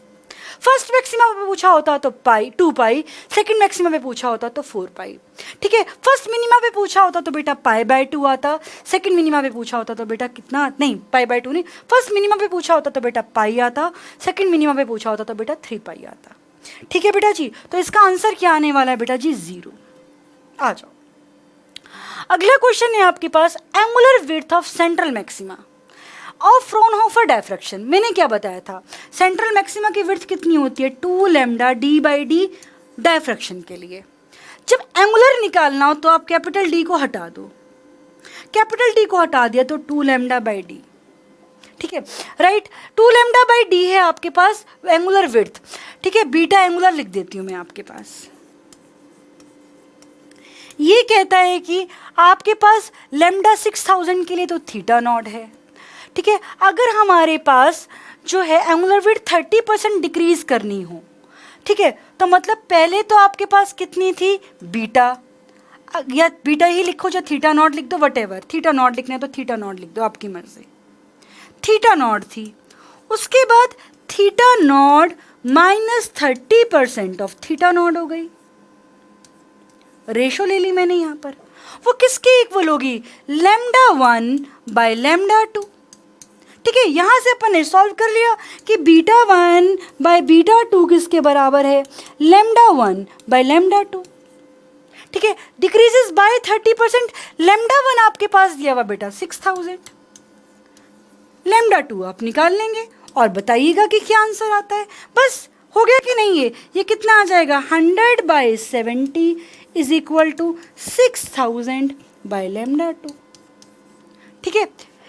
फर्स्ट मैक्सिमा पे पूछा होता तो 2 पाई, सेकंड मैक्सिमा पे पूछा होता तो 4 पाई। ठीक है, फर्स्ट मिनिमा पे पूछा होता तो बेटा π/2 आता, सेकंड मिनिमा पे पूछा होता तो बेटा कितना, नहीं π/2 नहीं, फर्स्ट मिनिमा पे पूछा होता तो बेटा पाई आता, सेकंड मिनिमा पे पूछा होता तो बेटा 3 पाई आता। ठीक है बेटा जी, तो इसका आंसर क्या आने वाला है बेटा जी 0। आ जाओ, अगला क्वेश्चन है आपके पास angular width of central maxima of Fraunhofer diffraction. मैंने क्या बताया था, सेंट्रल मैक्सिमा की विड्थ कितनी होती है 2 लैम्डा d/d डायफ्रैक्शन के लिए। जब एंगुलर निकालना हो तो आप कैपिटल D को हटा दो, कैपिटल D को हटा दिया तो 2 लैम्डा बाई डी। ठीक है, राइट, 2 लैम्डा बाई डी है आपके पास एंगुलर विड्थ। ठीक है, बीटा एंगुलर लिख देती हूँ मैं आपके पास। ये कहता है कि आपके पास लैम्डा 6000 के लिए तो थीटा नॉट है। ठीक है, अगर हमारे पास जो है एंगुलर विड्थ 30% डिक्रीज करनी हो, ठीक है, तो मतलब पहले तो आपके पास कितनी थी बीटा, या बीटा ही लिखो या थीटा नॉट लिख दो, वटेवर, थीटा नॉट लिखना है तो थीटा नॉट लिख दो, आपकी मर्जी। थीटा नॉट थी, उसके बाद theta naught minus 30% of theta naught हो गई। रेशो ले ली मैंने यहाँ पर, वो किसके इक्वल होगी λ1 बाय λ2। ठीक है, यहाँ से अपन ने सॉल्व कर लिया कि β1 बाय β2 किसके बराबर है λ1 बाय λ2। ठीक है, डिक्रीजेस बाय 30%। λ1 आपके पास दिया हुआ बेटा 6000, λ2 आप निकाल लेंगे और बताइएगा कि क्या आंसर आता है। बस हो गया कि नहीं, ये कितना आ जाएगा 100/70 इज इक्वल टू 6000 बाय λ2। ठीक है,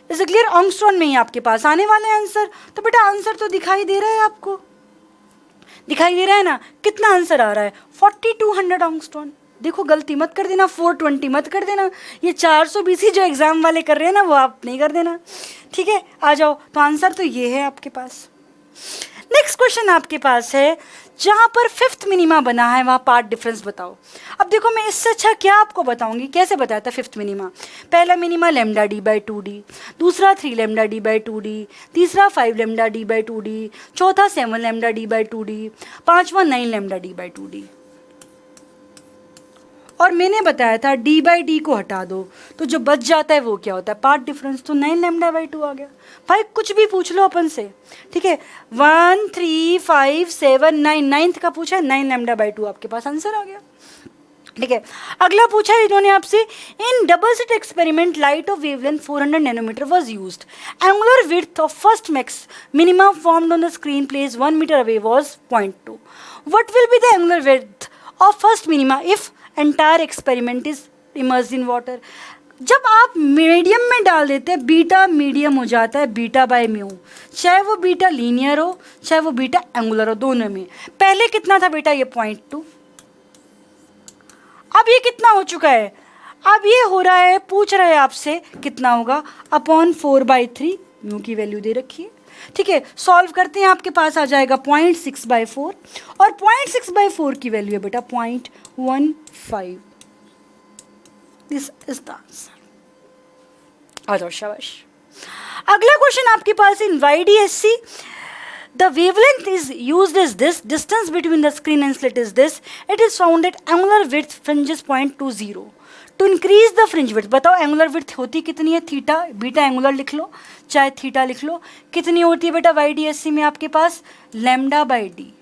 इज क्लियर। एंगस्ट्रॉन में ही आपके पास आने वाला है आंसर। तो बेटा आंसर तो दिखाई दे रहा है, आपको दिखाई दे रहा है ना, कितना आंसर आ रहा है 4200 एंगस्ट्रॉन। देखो गलती मत कर देना, 420 मत कर देना, ये 420 ही जो एग्जाम वाले कर रहे हैं ना वो आप नहीं कर देना, ठीक है। आ जाओ, तो आंसर तो ये है आपके पास। नेक्स्ट क्वेश्चन आपके पास है, जहां पर फिफ्थ मिनिमा बना है वहां पार्ट डिफरेंस बताओ। अब देखो मैं इससे अच्छा क्या आपको बताऊंगी, कैसे बताया था फिफ्थ मिनिमा। पहला minima lambda D by 2d, दूसरा 3 लेमडा डी बाई 2d, तीसरा 5 लेमडा डी बाई 2d, चौथा 7 लेमडा डी बाई 2d, पांचवा 9 लेमडा डी बाई 2d। और मैंने बताया था डी बाई डी को हटा दो तो जो बच जाता है वो क्या होता है, पार्ट डिफरेंस। तो 9 लेमडा बाई 2 आ गया। भाई कुछ भी पूछ लो अपन से, ठीक है। 1 3 5 7 9, नाइन्थ का पूछा है, 9 लेमडा बाई 2 आपके पास आंसर आ गया, ठीक है। अगला पूछा है इन्होंने आपसे, in double slit experiment light of wavelength 400 nanometre was used, angular width of first max minimum formed on the screen place 1 metre away was 0.2, what will be the angular width of first minima if entire experiment is immersed in water. जब आप medium में डाल देते हैं beta medium हो जाता है beta by mu, चाहे वो बीटा लीनियर हो चाहे वो बीटा एंगुलर हो, दोनों में। पहले कितना था बेटा, ये 0.2, अब ये कितना हो चुका है, अब ये हो रहा है, पूछ रहा है आपसे कितना होगा, अपॉन 4/3 म्यू की वैल्यू दे रखी है, ठीक है। सॉल्व करते हैं, आपके पास आ जाएगा 0.6/4 और 0.6/4 की वैल्यू है बेटा 0.15। This is the answer. आ जाओ, शाबाश। अगला क्वेश्चन आपके पास in YDSC, the wavelength is used as this, distance between the screen and slit is this, it is found that angular width fringes 0.20 to increase the fringe width। बताओ angular width होती कितनी है, theta, beta angular लिख लो चाहे theta लिख लो, कितनी होती है बेटा YDSC में आपके पास, लेमडा बाई डी,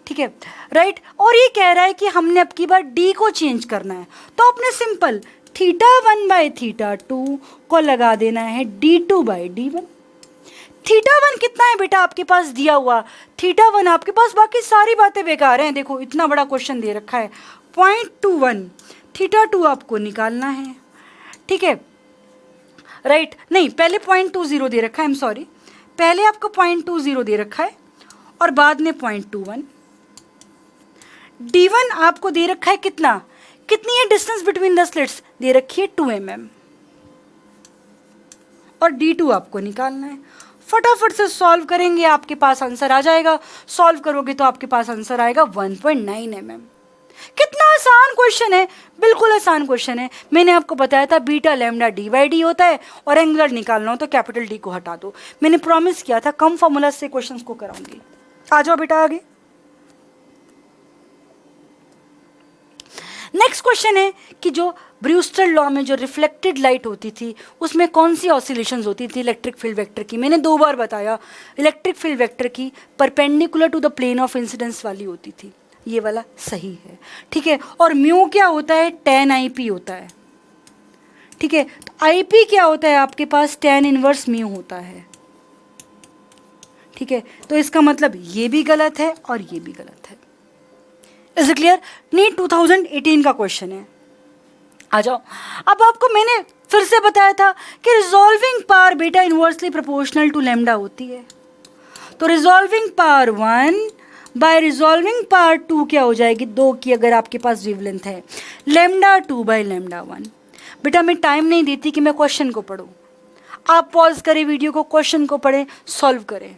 ठीक है, राइट। और ये कह रहा है कि हमने अब की बार डी को चेंज करना है, तो अपने सिंपल θ1/θ2 को लगा देना है d2/d1। θ1 कितना है बेटा आपके पास दिया हुआ, θ1 आपके पास, बाकी सारी बातें बेकार हैं। देखो इतना बड़ा क्वेश्चन दे रखा है 0.21, θ2 आपको निकालना है, ठीक है, राइट। नहीं, पहले 0.20 दे रखा है, आई एम सॉरी, पहले आपको 0.20 दे रखा है और बाद में 0.21। d1 आपको दे रखा है कितना, कितनी है डिस्टेंस बिटवीन द स्लिट्स, दे रखी है 2 mm, और d2 आपको निकालना है। फटाफट से सॉल्व करेंगे, आपके पास आंसर आ जाएगा। सॉल्व करोगे तो आपके पास आंसर आएगा 1.9 mm। कितना आसान क्वेश्चन है, बिल्कुल आसान क्वेश्चन है। मैंने आपको बताया था beta lambda D by D होता है, और एंगुलर निकालना हो तो कैपिटल डी को हटा दो। मैंने प्रॉमिस किया था कम फॉर्मूला से क्वेश्चंस को कराऊंगी। आ जाओ बेटा आगे। नेक्स्ट क्वेश्चन है कि जो ब्रूस्टर लॉ में जो रिफ्लेक्टेड लाइट होती थी उसमें कौन सी ऑसिलेशंस होती थी इलेक्ट्रिक फील्ड वेक्टर की। मैंने 2 बार बताया, इलेक्ट्रिक फील्ड वेक्टर की perpendicular to the plane of incidence वाली होती थी, ये वाला सही है, ठीक है। और म्यू क्या होता है, tan IP होता है, ठीक है। तो IP क्या होता है आपके पास, tan इनवर्स म्यू होता है, ठीक है। तो इसका मतलब ये भी गलत है और ये भी गलत है। Is clear. नीट 2018 का क्वेश्चन है। आ जाओ, अब आपको मैंने फिर से बताया था कि रिजॉल्विंग पावर बेटा इनवर्सली प्रोपोर्शनल टू लेमडा होती है। तो resolving power 1 by resolving power 2 क्या हो जाएगी, 2 की अगर आपके पास वेवलेंथ है, लेमडा 2 बाय लेमडा 1। बेटा मैं टाइम नहीं देती कि मैं क्वेश्चन को पढूं, आप पॉज करें वीडियो को, क्वेश्चन को पढ़ें, सॉल्व करें,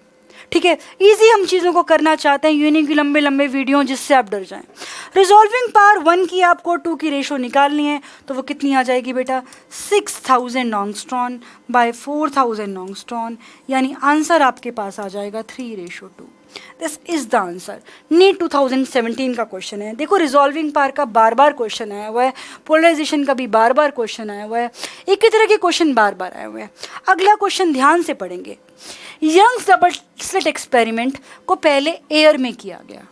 ठीक है। इजी हम चीज़ों को करना चाहते हैं, यूनिक की लंबे लंबे वीडियो जिससे आप डर जाएं। रिजॉल्विंग पावर 1 की आपको 2 की रेशो निकालनी है, तो वो कितनी आ जाएगी बेटा, 6000 एंगस्ट्रॉन बाय 4000 एंगस्ट्रॉन, यानी आंसर आपके पास आ जाएगा 3:2। This is the answer. NEET 2017 का क्वेश्चन है। देखो रिजॉल्विंग पावर का बार बार क्वेश्चन आया हुआ है, पोलराइजेशन का भी बार बार क्वेश्चन आया हुआ है, एक ही तरह के क्वेश्चन बार बार आए हुए हैं। अगला क्वेश्चन ध्यान से पढ़ेंगे। यंग्स डबल स्लिट एक्सपेरिमेंट को पहले एयर में किया गया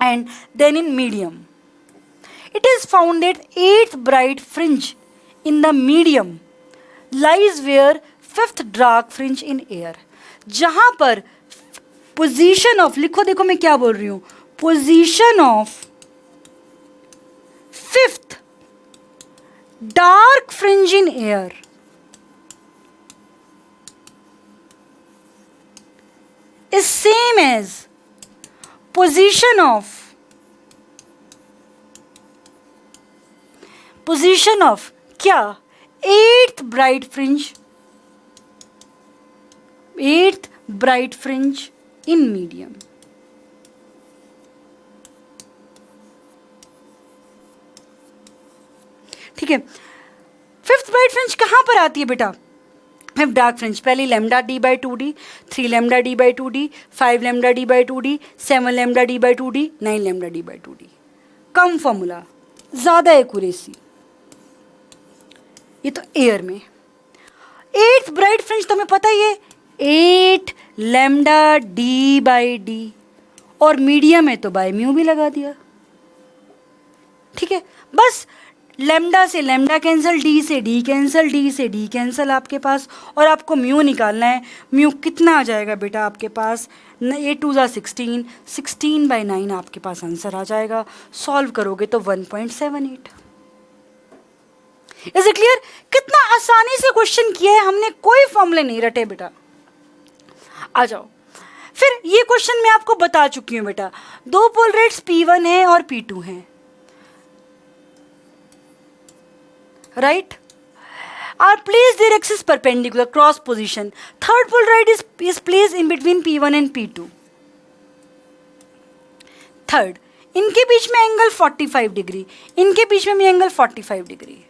and then in medium. It is found that 8th bright fringe in the medium lies where 5th dark fringe in air. जहां पर पोजीशन ऑफ, लिखो देखो मैं क्या बोल रही हूं, position of 5th dark fringe in air is same as position of क्या, eighth bright fringe in medium. ठीक है, फिफ्थ ब्राइट फ्रिंज कहां पर आती है बेटा? फिफ्थ डार्क फ्रिंज पहली lambda D by 2d, 3 lambda D by 2d, 5 lambda D by 2d, 7 lambda D by 2d, 9 lambda D by 2d। Come formula, ज्यादा accuracy, ये तो एयर में। एट्थ ब्राइट फ्रिंज तुम्हें पता ही है, 8 लैम्डा डी बाई डी, और medium है तो बाय म्यू भी लगा दिया। ठीक है, बस लैम्डा से लैम्डा कैंसिल, डी से डी कैंसिल, डी से डी कैंसिल आपके पास, और आपको म्यू निकालना है। म्यू कितना आ जाएगा बेटा आपके पास? 8 2 16, 16/9 आपके पास आंसर आ जाएगा। सॉल्व करोगे तो 1.78। Is it clear? कितना आसानी से क्वेश्चन किया है हमने, कोई फॉर्मूले नहीं रटे बेटा। आ जाओ, फिर ये क्वेश्चन मैं आपको बता चुकी हूँ बेटा। दो पोलराइड्स P1 है और P2 है, right? Are placed their axis perpendicular, cross position. Third polaroid is placed in between P1 and P2. Third, इनके बीच में एंगल 45 डिग्री, इनके बीच में भी angle 45 degree.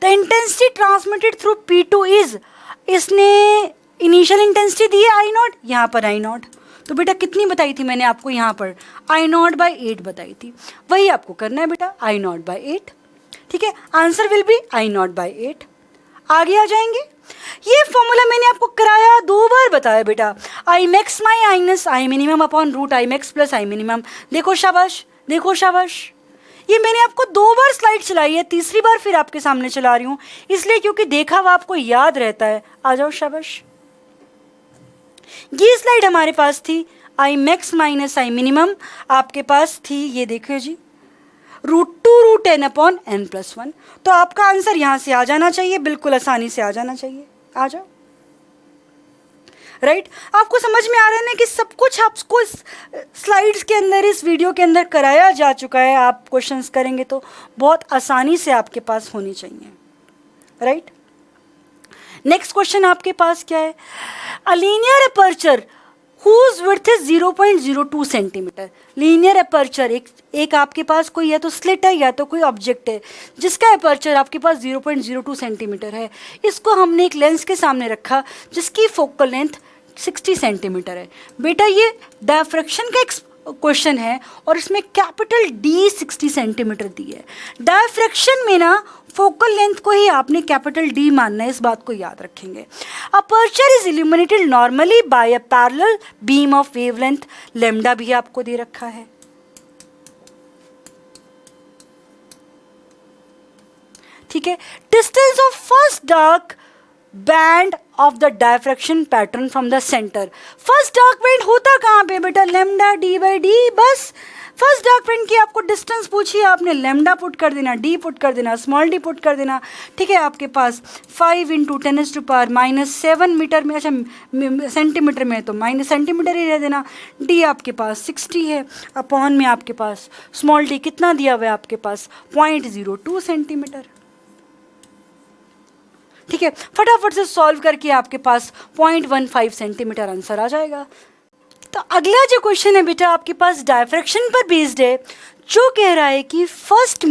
The intensity transmitted through P2 is, इसने इनिशियल इंटेंसिटी दी है I0, यहाँ पर I0, तो बेटा कितनी बताई थी मैंने आपको? यहाँ पर I0/8 बताई थी, वही आपको करना है बेटा, I0/8। ठीक है, आंसर विल बी I0/8। आगे आ जाएंगे, ये फॉर्मूला मैंने आपको कराया, 2 बार बताया बेटा, I max minus I minimum upon root I max plus I minimum. देखो शाबाश, देखो शाबाश, ये मैंने आपको 2 बार स्लाइड चलाई है, तीसरी बार फिर आपके सामने चला रही हूँ, इसलिए क्योंकि देखा हुआ आपको याद रहता है। आ जाओ शाबाश, ये स्लाइड हमारे पास थी, I max minus I minimum आपके पास थी, ये देखिए जी, √2√n/n+1। तो आपका आंसर यहां से आ जाना चाहिए, बिल्कुल आसानी से आ जाना चाहिए। आ जाओ, राइट? आपको समझ में आ रहा है ना कि सब कुछ आपको स्लाइड्स के अंदर, इस वीडियो के अंदर कराया जा चुका है। आप क्वेश्चंस करेंगे तो बहुत आसानी से आपके पास होनी चाहिए, राइट? नेक्स्ट क्वेश्चन आपके पास क्या है? A linear aperture whose width is 0.02 centimetre. Linear aperture, एक आपके पास कोई या तो स्लिट है या तो कोई ऑब्जेक्ट है जिसका अपर्चर आपके पास 0.02 सेंटीमीटर है। इसको हमने एक लेंस के सामने रखा जिसकी फोकल लेंथ 60 सेंटीमीटर है। बेटा ये डायफ्रैक्शन का क्वेश्चन है और इसमें कैपिटल D 60 सेंटीमीटर दी है। डायफ्रैक्शन में ना फोकल लेंथ को ही आपने कैपिटल D मानना है, इस बात को याद रखेंगे। Aperture is illuminated normally by a parallel beam of wavelength, lambda भी आपको दे रखा है। ठीक है, distance of first dark band of the diffraction pattern from the centre. First dark band होता कहाँ पे बेटा? Lambda D/D। बस फर्स्ट डार्क बैंड की आपको डिस्टेंस पूछी, आपने लैम्डा पुट कर देना, D पुट कर देना, स्मॉल d पुट कर देना। ठीक है, आपके पास 5 × 10⁻⁻7 मीटर में, अच्छा सेंटीमीटर में तो माइनस सेंटीमीटर ही रह देना। D आपके पास 60 है, अपॉन में आपके पास स्मॉल d कितना दिया हुआ है आपके पास? 0.02 सेंटीमीटर। ठीक है, फटाफट से सॉल्व करके आपके पास 0.15 सेंटीमीटर आंसर आ जाएगा। तो अगला जो क्वेश्चन है बेटा आपके पास डायफ्रैक्शन पर बेस्ड है, जो कह रहा है कि फर्स्ट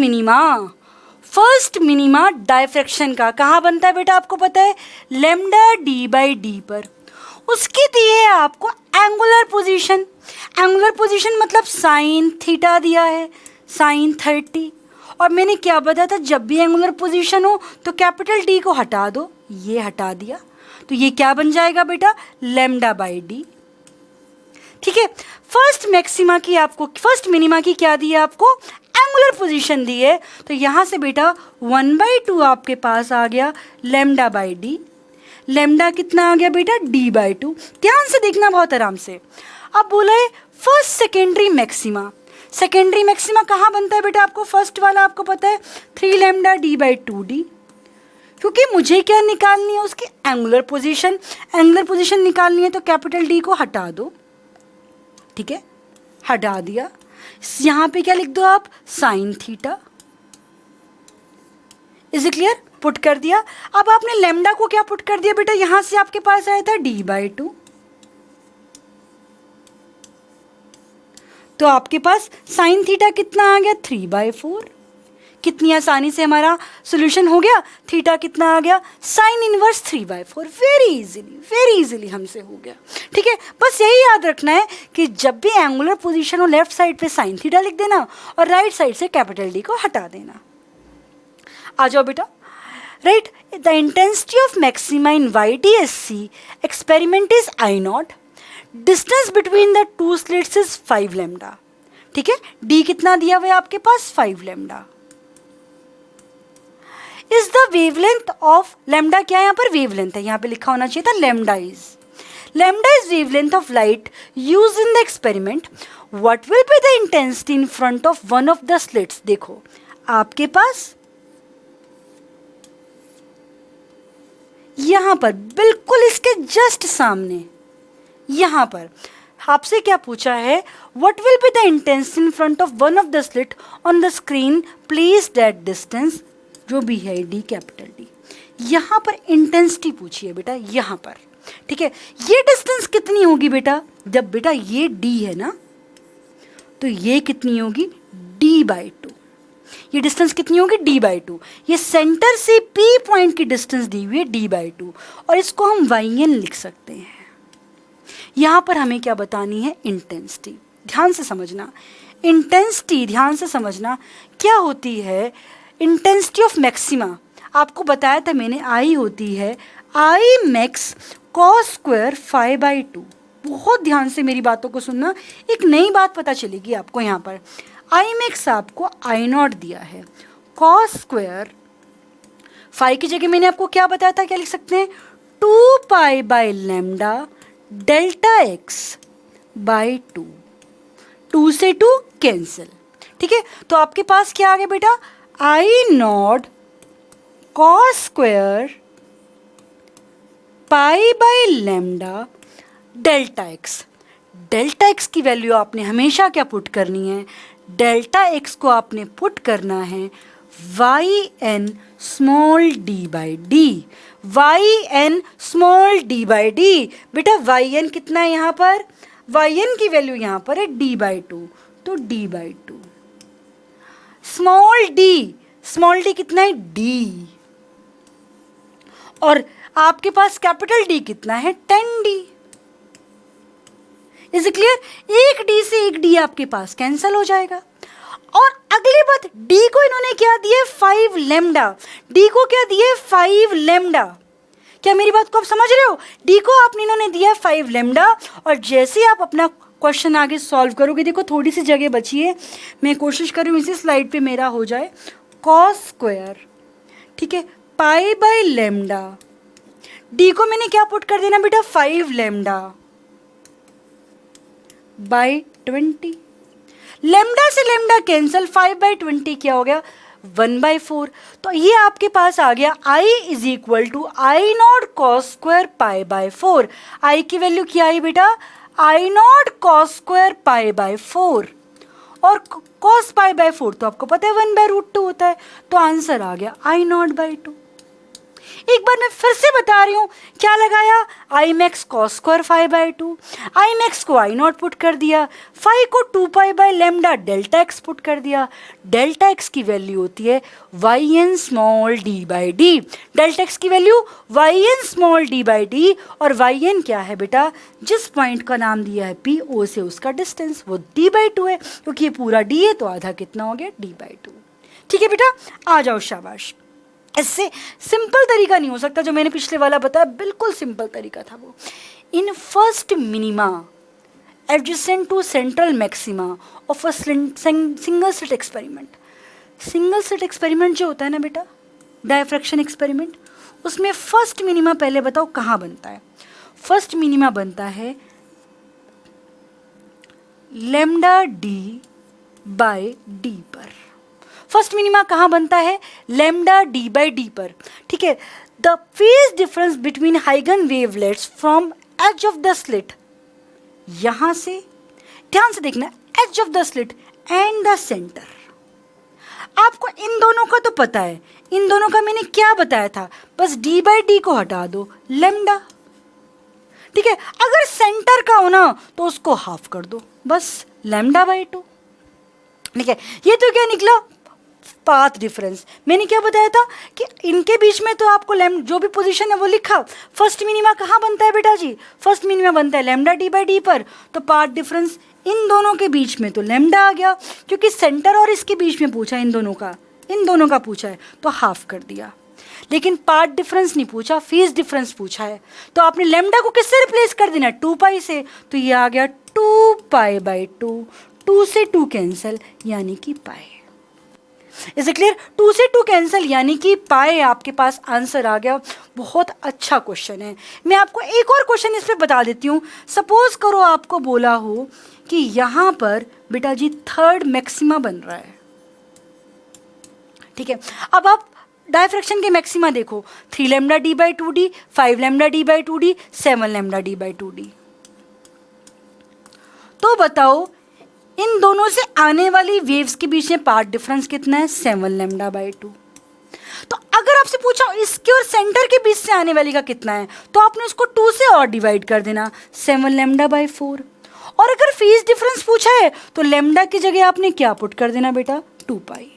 मिनिमा डायफ्रैक्शन का कहाँ बनता है बेटा? आपको पता है लैम्डा D/D पर। उसकी दी है आपको एंगुलर पोजीशन। एंगुलर पोजीशन मतलब साइन थीटा दिया है, साइन 30। और मैंने क्या बताया था, जब भी एंगुलर पोजीशन हो तो कैपिटल D को हटा दो, ये हटा दिया, तो ये क्या बन जाएगा बेटा? λ/D। ठीक है, फर्स्ट मिनिमा की क्या दी है आपको? एंगुलर पोजीशन दी है, तो यहाँ से बेटा 1/2 आपके पास आ गया λ/D। लैम्डा कितना आ गया बेटा? D/2। ध्यान से देखना बहुत आराम से। अब बोला है फर्स्ट सेकेंडरी मैक्सिमा कहाँ बनता है बेटा? आपको फर्स्ट वाला आपको पता है 3 लैम्डा D/2D। क्योंकि मुझे क्या निकालनी है? उसकी एंगुलर पोजीशन निकालनी है, तो कैपिटल D को हटा दो, ठीक है, हटा दिया। यहाँ पे क्या लिख दो आप, sine theta. Is it clear? Put कर दिया। अब आपने लेमडा को क्या पुट कर दिया बेटा, यहां से आपके पास आया था d/2, तो आपके पास साइन थीटा कितना आ गया, 3/4। कितनी आसानी से हमारा सॉल्यूशन हो गया, थीटा कितना आ गया, साइन इनवर्स 3/4। वेरी इजीली हमसे हो गया। ठीक है, बस यही याद रखना है कि जब भी एंगुलर पोजीशन हो लेफ्ट साइड पे साइन थीटा लिख देना और राइट साइड से कैपिटल डी को हटा देना। आ जाओ बेटा, right. The intensity of maxima in YTSC experiment is I0। Distance between the two slits is 5 lambda. ठीक है, डी कितना दिया हुआ है आपके पास, 5 lambda. Is the wavelength of lambda, क्या यहाँ पर वेवलेंथ है, यहाँ पे लिखा होना चाहिए था lambda is wavelength of light use in the experiment. What will be the intensity in front of one of the slits. देखो आपके पास यहां पर बिल्कुल इसके जस्ट सामने यहां पर आपसे क्या पूछा है, what will be the intensity in front of one of the slit on the screen, please that distance, जो भी है डी कैपिटल डी। यहां पर इंटेंसिटी पूछी है बेटा, यहां पर। ठीक है, ये डिस्टेंस कितनी होगी बेटा, जब बेटा ये डी है ना तो ये कितनी होगी, d/2। ये डिस्टेंस कितनी होगी, d/2। ये सेंटर से P पॉइंट की डिस्टेंस दी हुई है d/2, और इसको हम yn लिख सकते हैं। यहां पर हमें क्या बतानी है, इंटेंसिटी। ध्यान से समझना, इंटेंसिटी ध्यान से समझना क्या होती है। इंटेंसिटी ऑफ मैक्सिमा आपको बताया था मैंने, आई होती है I max cos स्क्वायर 5/2। बहुत ध्यान से मेरी बातों को सुनना, एक नई बात पता चलेगी आपको। यहाँ पर I max आपको I0 दिया है, cos स्क्वायर 5 की जगह मैंने आपको क्या बताया था, क्या लिख सकते हैं, 2π/λ डेल्टा x/2। 2 से 2 कैंसिल। ठीक है, तो आपके पास क्या आ गया बेटा, I0 cos square π/λ delta x. Delta x की वैल्यू आपने हमेशा क्या पुट करनी है, डेल्टा एक्स को आपने पुट करना है yn small d/d। yn small d/d। बेटा yn कितना है यहाँ पर, yn की वैल्यू यहाँ पर है d/2, तो d/2। स्मॉल d कितना है, d। और आपके पास कैपिटल D कितना है, 10D। Is it clear? एक D से एक D आपके पास कैंसल हो जाएगा। और अगली बात, D को इन्होंने क्या दिया, 5 लैम्डा। D को क्या दिया, 5 लैम्डा। क्या मेरी बात को आप समझ रहे हो? D को आपने इन्होंने दिया 5 लैम्डा, और जैसे आप अपना क्वेश्चन आगे सॉल्व करोगे, देखो थोड़ी सी जगह बची है, मैं कोशिश कर रही हूँ इसी स्लाइड पे मेरा हो जाए, cos स्क्वायर, ठीक है, π/λ। D को मैंने क्या पुट कर देना बेटा, 5 लैम्डा बाई 20। लैम्डा से लैम्डा कैंसल, 5/20 क्या हो गया, 1/4। तो ये आपके पास आ गया I is equal to I0 cos square π/4। I की वैल्यू क्या आई बेटा, I0 cos स्क्वायर π/4, और cos π/4 तो आपको पता है 1/√2 होता है, तो आंसर आ गया I0/2। एक बार मैं फिर से बता रही हूँ, क्या लगाया, I max cos square 5/2, I max को I0 पुट कर दिया, 5 को 2π/λ डेल्टा x पुट कर दिया। डेल्टा x की वैल्यू होती है yn small d/d। Delta x की वैल्यू yn स्मॉल d/d, और yn क्या है बेटा, जिस पॉइंट का नाम दिया है P, O से उसका डिस्टेंस, वो d/2 है, क्योंकि ये पूरा d है तो आधा कितना हो गया, d/2। ठीक है बेटा, आ जाओ, शाबाश। इससे सिंपल तरीका नहीं हो सकता, जो मैंने पिछले वाला बताया बिल्कुल सिंपल तरीका था वो। In first minima adjacent to central maxima of a single slit experiment. Single slit experiment जो होता है ना बेटा, डायफ्रैक्शन एक्सपेरिमेंट, उसमें फर्स्ट मिनिमा पहले बताओ कहाँ बनता है। फर्स्ट मिनिमा बनता है λd/d पर। फर्स्ट मिनिमा कहाँ बनता है, λd/d पर। ठीक है, द फेज डिफरेंस बिटवीन हाइगन wavelets from edge of the slit, यहाँ से ध्यान से देखना, edge of the slit and the centre. आपको इन दोनों का तो पता है, इन दोनों का मैंने क्या बताया था, बस d बाई डी को हटा दो, लेमडा। ठीक है, अगर सेंटर का हो ना तो उसको हाफ कर दो, बस लेमडा बाई 2। ठीक है, ये तो क्या निकला, पाथ डिफरेंस। मैंने क्या बताया था कि इनके बीच में तो आपको जो भी पोजीशन है वो लिखा। फर्स्ट मिनिमा कहाँ बनता है बेटा जी, फर्स्ट मिनिमा बनता है लेमडा डी बाई डी पर, तो पाथ डिफरेंस इन दोनों के बीच में तो लेमडा आ गया, क्योंकि सेंटर और इसके बीच में पूछा, इन दोनों का पूछा है तो हाफ कर दिया। लेकिन पाथ डिफरेंस नहीं पूछा, फेज डिफरेंस पूछा है, तो आपने लेमडा को किससे रिप्लेस कर देना, 2 पाई से, तो ये आ गया 2 पाई बाई 2, 2 से 2 कैंसिल यानी कि पाई। इज इट क्लियर, 2 से 2 कैंसिल यानी कि पाई आपके पास आंसर आ गया। बहुत अच्छा क्वेश्चन है। मैं आपको एक और क्वेश्चन इस पे बता देती हूँ। सपोज करो आपको बोला हो कि यहाँ पर बेटा जी थर्ड मैक्सिमा बन रहा है। ठीक है, अब आप डायफ्रैक्शन के मैक्सिमा देखो, 3 lambda D by 2d, 5 lambda D by 2d, 7 lambda D by 2d। तो बताओ इन दोनों से आने वाली वेव्स के बीच में पाथ डिफरेंस कितना है, 7 लेमडा बाई 2। तो अगर आपसे पूछा इसके और सेंटर के बीच से आने वाली का कितना है, तो आपने उसको 2 से और डिवाइड कर देना, 7 लेमडा बाई 4। और अगर फेज डिफरेंस पूछा है तो लेमडा की जगह आपने क्या पुट कर देना बेटा, 2 पाई।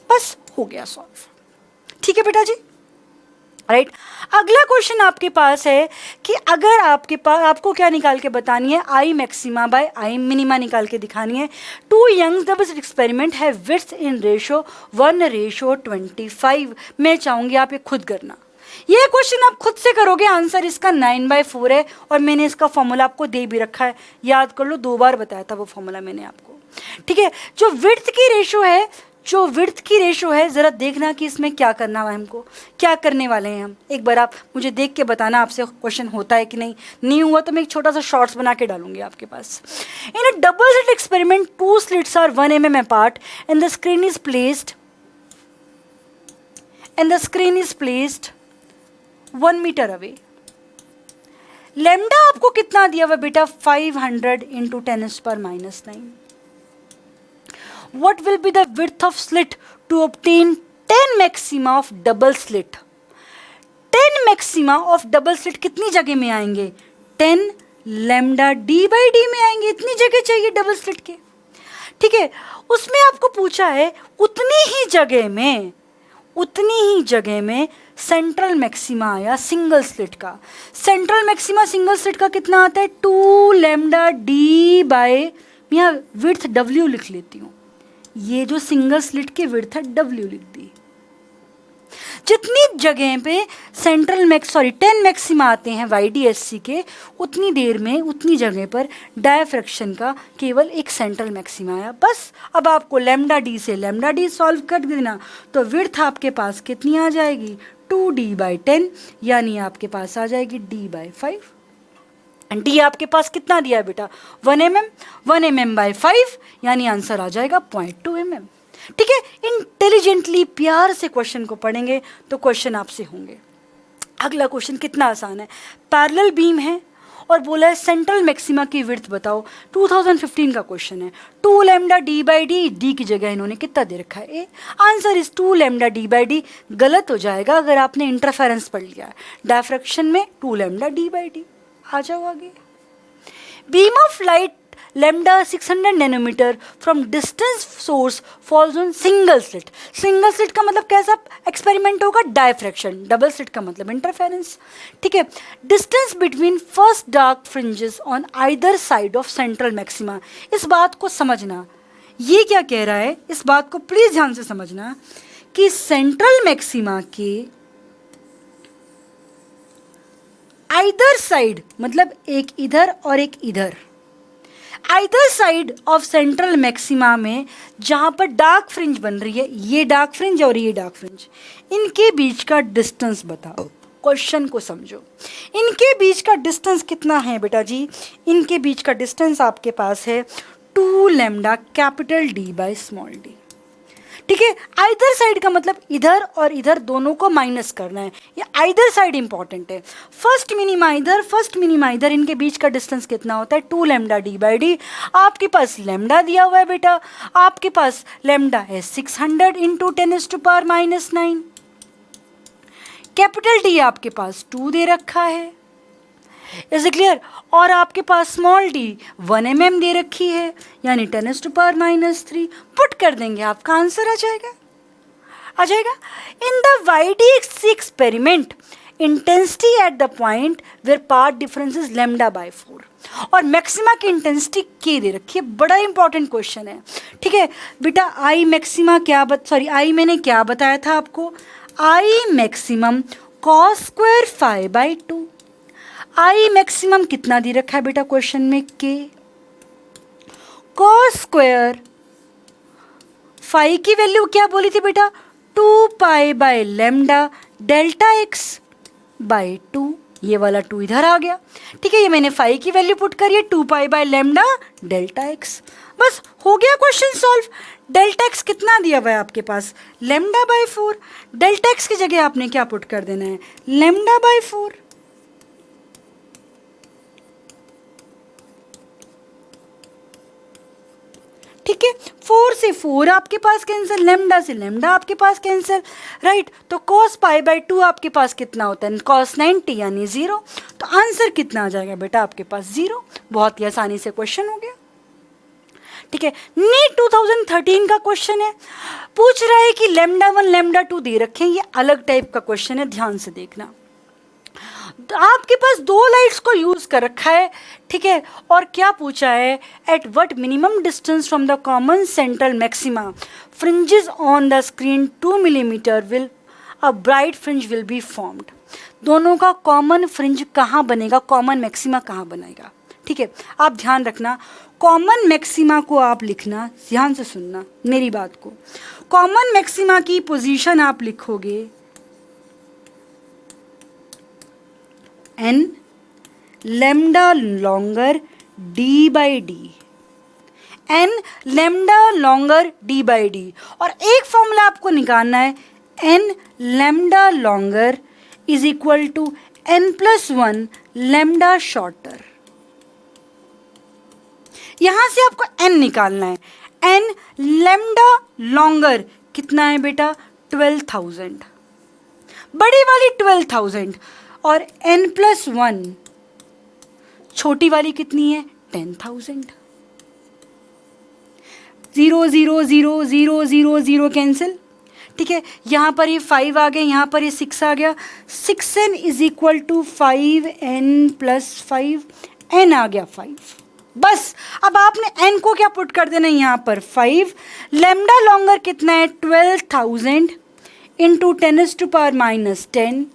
बस हो गया सॉल्व। ठीक है बेटा जी, राइट। अगला क्वेश्चन आपके पास है कि अगर आपके पास, आपको क्या निकाल के बतानी है, आई मैक्सिमा बाय आई मिनिमा निकाल के दिखानी है। 2 यंग डबल स्लिट एक्सपेरिमेंट है विड्थ इन रेशो 1:25। मैं चाहूंगी आप ये खुद करना। ये क्वेश्चन आप खुद से करोगे, आंसर इसका 9/4 है, और मैंने इसका फॉर्मूला आपको दे भी रखा है, याद कर लो, 2 बार बताया था वो फॉर्मूला मैंने आपको। ठीक है, जो विड्थ की रेशो है, ज़रा देखना कि इसमें क्या करना है, हमको क्या करने वाले हैं हम। एक बार आप मुझे देख के बताना आपसे क्वेश्चन होता है कि नहीं हुआ तो मैं एक छोटा सा शॉर्ट्स बना के डालूंगी आपके पास। In a double slit experiment 2 slits are 1 mm apart and the screen is placed 1 meter away। Lambda आपको कितना दिया हुआ बेटा, 500 × 10⁻⁹। What will be the width of slit to obtain 10 maxima of double slit? 10 maxima of double slit कितनी जगह में आएंगे, 10 lambda D by D में आएंगे। इतनी जगह चाहिए डबल स्लिट के। ठीक है, उसमें आपको पूछा है उतनी ही जगह में सेंट्रल मैक्सिमा आया सिंगल स्लिट का। सेंट्रल मैक्सिमा सिंगल स्लिट का कितना आता है, 2 लेमडा डी बाई, मैं यहाँ विड्थ डब्ल्यू लिख लेती हूँ, ये जो सिंगल स्लिट की विड्थ है डब्ल्यू लिख दी। जितनी जगह पे 10 मैक्सिमा आते हैं YDSC के, उतनी देर में उतनी जगह पर डायफ्रैक्शन का केवल एक सेंट्रल मैक्सिमा आया। बस अब आपको लेमडा डी से लेमडा डी सॉल्व कर देना, तो विड्थ आपके पास कितनी आ जाएगी, 2d/10, यानी आपके पास आ जाएगी d/5। डी आपके पास कितना दिया है बेटा, 1 mm/5, यानी आंसर आ जाएगा 0.2 mm। ठीक है, इंटेलिजेंटली प्यार से क्वेश्चन को पढ़ेंगे तो क्वेश्चन आपसे होंगे। अगला क्वेश्चन कितना आसान है, पैरेलल बीम है और बोला है सेंट्रल मैक्सिमा की विड्थ बताओ। 2015 का क्वेश्चन है। 2 लेमडा d/d, डी की जगह इन्होंने कितना दे रखा है, ए। Answer is 2 lambda d/d। गलत हो जाएगा अगर आपने इंटरफेरेंस पढ़ लिया है। डायफ्रैक्शन में 2 लेमडा d/d। आ जाओ आगे। Beam of light lambda 600 nanometre from distance source falls on single slit. Single slit का मतलब कैसा एक्सपेरिमेंट होगा, डायफ्रैक्शन। डबल स्लिट का मतलब इंटरफेरेंस। ठीक है, distance between first dark fringes on either side of central maxima. इस बात को समझना, ये क्या कह रहा है, इस बात को प्लीज ध्यान से समझना कि सेंट्रल मैक्सिमा के आइदर साइड मतलब एक इधर और एक इधर, either side of central maxima में जहाँ पर डार्क फ्रिंज बन रही है, ये डार्क फ्रिंज और ये डार्क फ्रिंज, इनके बीच का डिस्टेंस बताओ। क्वेश्चन को समझो, इनके बीच का डिस्टेंस कितना है बेटा जी, इनके बीच का डिस्टेंस आपके पास है 2 लेमडा कैपिटल D/स्मॉल d। ठीक है, आइदर साइड का मतलब इधर और इधर दोनों को माइनस करना है, ये आइदर साइड इंपॉर्टेंट है। फर्स्ट मिनिमाइजर इनके बीच का डिस्टेंस कितना होता है 2 लैम्डा डी बाई डी। आपके पास लैम्डा दिया हुआ है बेटा, आपके पास लैम्डा है 600 इंटू 10⁻⁻⁹। कैपिटल डी आपके पास 2 दे रखा है, इज इट क्लियर? और आपके पास स्मॉल डी 1 mm दे रखी है, यानी 10⁻⁻3। पुट कर देंगे, आपका आंसर आ जाएगा। In the YDXC experiment intensity at the point where path difference is λ/4 और मैक्सिमा की इंटेंसिटी के दे रखी है। बड़ा इंपॉर्टेंट क्वेश्चन है, ठीक है बेटा। आई मैक्सिमा आई मैंने क्या बताया था आपको? I maximum cos square φ/2। I maximum कितना दे रखा है बेटा क्वेश्चन में? के। cos स्क्वायर फाई की वैल्यू क्या बोली थी बेटा? 2π/λ Δx/2। ये वाला 2 इधर आ गया, ठीक है। ये मैंने फाई की वैल्यू पुट करी है 2π/λ Δx। बस हो गया क्वेश्चन सॉल्व। Δx कितना दिया हुआ है आपके पास? λ/4। Δx की जगह आपने क्या पुट कर देना है? λ/4। ठीक है, 4 से 4 आपके पास कैंसिल, लैम्डा से लैम्डा आपके पास कैंसिल, राइट। तो cos π/2 आपके पास कितना होता है? cos 90 यानी 0। तो आंसर कितना आ जाएगा बेटा आपके पास? 0। बहुत ही आसानी से क्वेश्चन हो गया, ठीक है। नीट 2013 का क्वेश्चन है, पूछ रहा है कि λ1 λ2 दे रखे हैं। ये अलग टाइप का क्वेश्चन है, ध्यान से देखना। आपके पास 2 लाइट्स को यूज कर रखा है, ठीक है। और क्या पूछा है? At what minimum distance from the common central maxima fringes on the screen 2 millimetre will a bright fringe will be formed. दोनों का कॉमन फ्रिंज कहाँ बनेगा, कॉमन मैक्सिमा कहाँ बनेगा, ठीक है। आप ध्यान रखना, कॉमन मैक्सिमा को आप लिखना, ध्यान से सुनना मेरी बात को। कॉमन मैक्सिमा की पोजीशन आप लिखोगे n lambda longer d/d, n lambda longer d/d। और एक फॉर्मूला आपको निकालना है, n lambda longer is equal to n+1 lambda shorter. यहां से आपको n निकालना है। n लैम्डा लॉन्गर कितना है बेटा? 12,000, बड़ी वाली 12,000, और n+1 छोटी वाली कितनी है? 10,000। 0 0 0 0 0 0 कैंसिल, ठीक है। यहाँ पर ये 5 आ गया, यहाँ पर ये 6 आ गया। 6n is equal to 5n+5, n आ गया 5। बस अब आपने n को क्या पुट कर देना है यहाँ पर? 5। लैम्डा लॉन्गर कितना है? 12,000 इंटू 10⁻⁻10।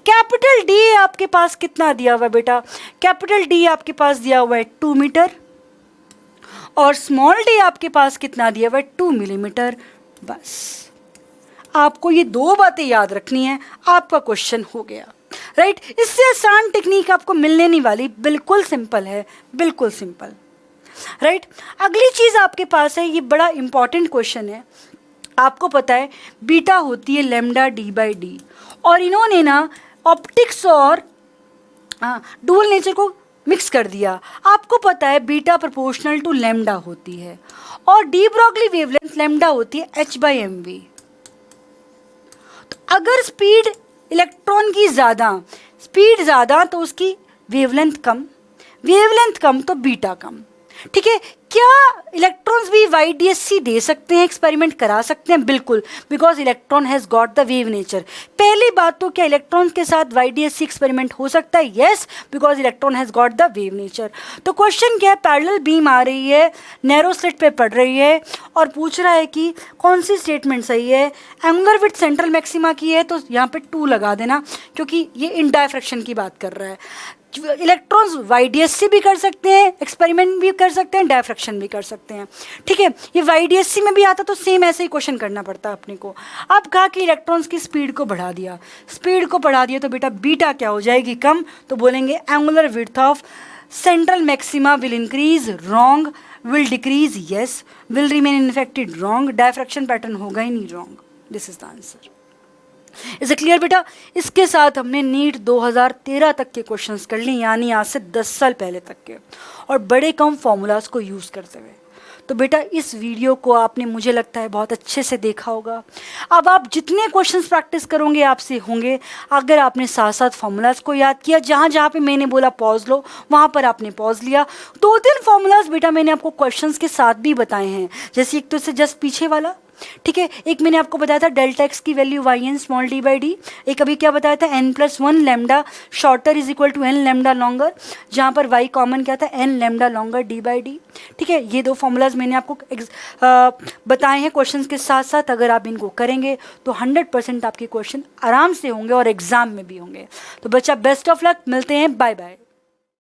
कैपिटल डी आपके पास कितना दिया हुआ है बेटा? कैपिटल डी आपके पास दिया हुआ है 2 मीटर, और स्मॉल डी आपके पास कितना दिया हुआ है? 2 मिलीमीटर। बस आपको ये 2 बातें याद रखनी है, आपका क्वेश्चन हो गया, राइट। इससे आसान टेक्निक आपको मिलने नहीं वाली, बिल्कुल सिंपल है, बिल्कुल सिंपल, राइट। अगली चीज़ आपके पास है, ये बड़ा इंपॉर्टेंट क्वेश्चन है। आपको पता है बीटा होती है लैम्डा d/d, और इन्होंने ना ऑप्टिक्स और डुअल नेचर को मिक्स कर दिया। आपको पता है बीटा प्रोपोर्शनल टू लैम्डा होती है, और डी ब्रॉगली वेवलेंथ लैम्डा होती है h/mv। तो अगर स्पीड इलेक्ट्रॉन की स्पीड ज़्यादा तो उसकी वेवलेंथ कम तो बीटा कम, ठीक है। क्या इलेक्ट्रॉन्स भी YDSC दे सकते हैं, एक्सपेरिमेंट करा सकते हैं? बिल्कुल, because electron has got the wave nature. पहली बात तो क्या इलेक्ट्रॉन के साथ YDSC एक्सपेरिमेंट हो सकता है? Yes, because electron has got the wave nature. तो क्वेश्चन क्या है? पैरेलल बीम आ रही है, नैरो स्लिट पे पड़ रही है, और पूछ रहा है कि कौन सी स्टेटमेंट सही है। एंगुलर विड्थ सेंट्रल मैक्सिमा की है तो यहाँ पे 2 लगा देना, क्योंकि ये इन डायफ्रैक्शन की बात कर रहा है। इलेक्ट्रॉन्स YDSC भी कर सकते हैं, एक्सपेरिमेंट भी कर सकते हैं, डायफ्रैक्शन भी कर सकते हैं, ठीक है। ये YDSC में भी आता तो सेम ऐसे ही क्वेश्चन करना पड़ता अपने को। अब कहा कि इलेक्ट्रॉन्स की स्पीड को बढ़ा दिया, तो बेटा बीटा क्या हो जाएगी? कम। तो बोलेंगे angular width of central maxima will increase, wrong. Will decrease yes, will remain infected wrong, diffraction pattern होगा ही नहीं wrong, this is the answer. Is it clear बेटा? इसके साथ हमने नीट 2013 तक के क्वेश्चंस कर लिए, यानी आज से 10 साल पहले तक के, और बड़े कम फॉर्मूलाज को यूज़ करते हुए। तो बेटा इस वीडियो को आपने, मुझे लगता है, बहुत अच्छे से देखा होगा। अब आप जितने क्वेश्चंस प्रैक्टिस करोगे आपसे होंगे, अगर आपने साथ साथ फॉर्मूलाज को याद किया, जहाँ जहाँ पे मैंने बोला पॉज लो वहाँ पर आपने पॉज लिया। 2-3 फॉर्मूलाज बेटा मैंने आपको क्वेश्चंस के साथ भी बताए हैं, जैसे एक तो इससे जस्ट पीछे वाला, ठीक है, एक मैंने आपको बताया था डेल्टा एक्स की value y n small d by d, एक अभी क्या बताया था n+1 lambda shorter is equal to n lambda longer, जहाँ पर y कॉमन क्या था n lambda longer d by d. ठीक है, ये 2 फॉर्मूलाज मैंने आपको बताए हैं क्वेश्चंस के साथ साथ। अगर आप इनको करेंगे तो 100% आपके क्वेश्चन आराम से होंगे और एग्जाम में भी होंगे। तो बच्चा बेस्ट ऑफ लक, मिलते हैं, बाय बाय।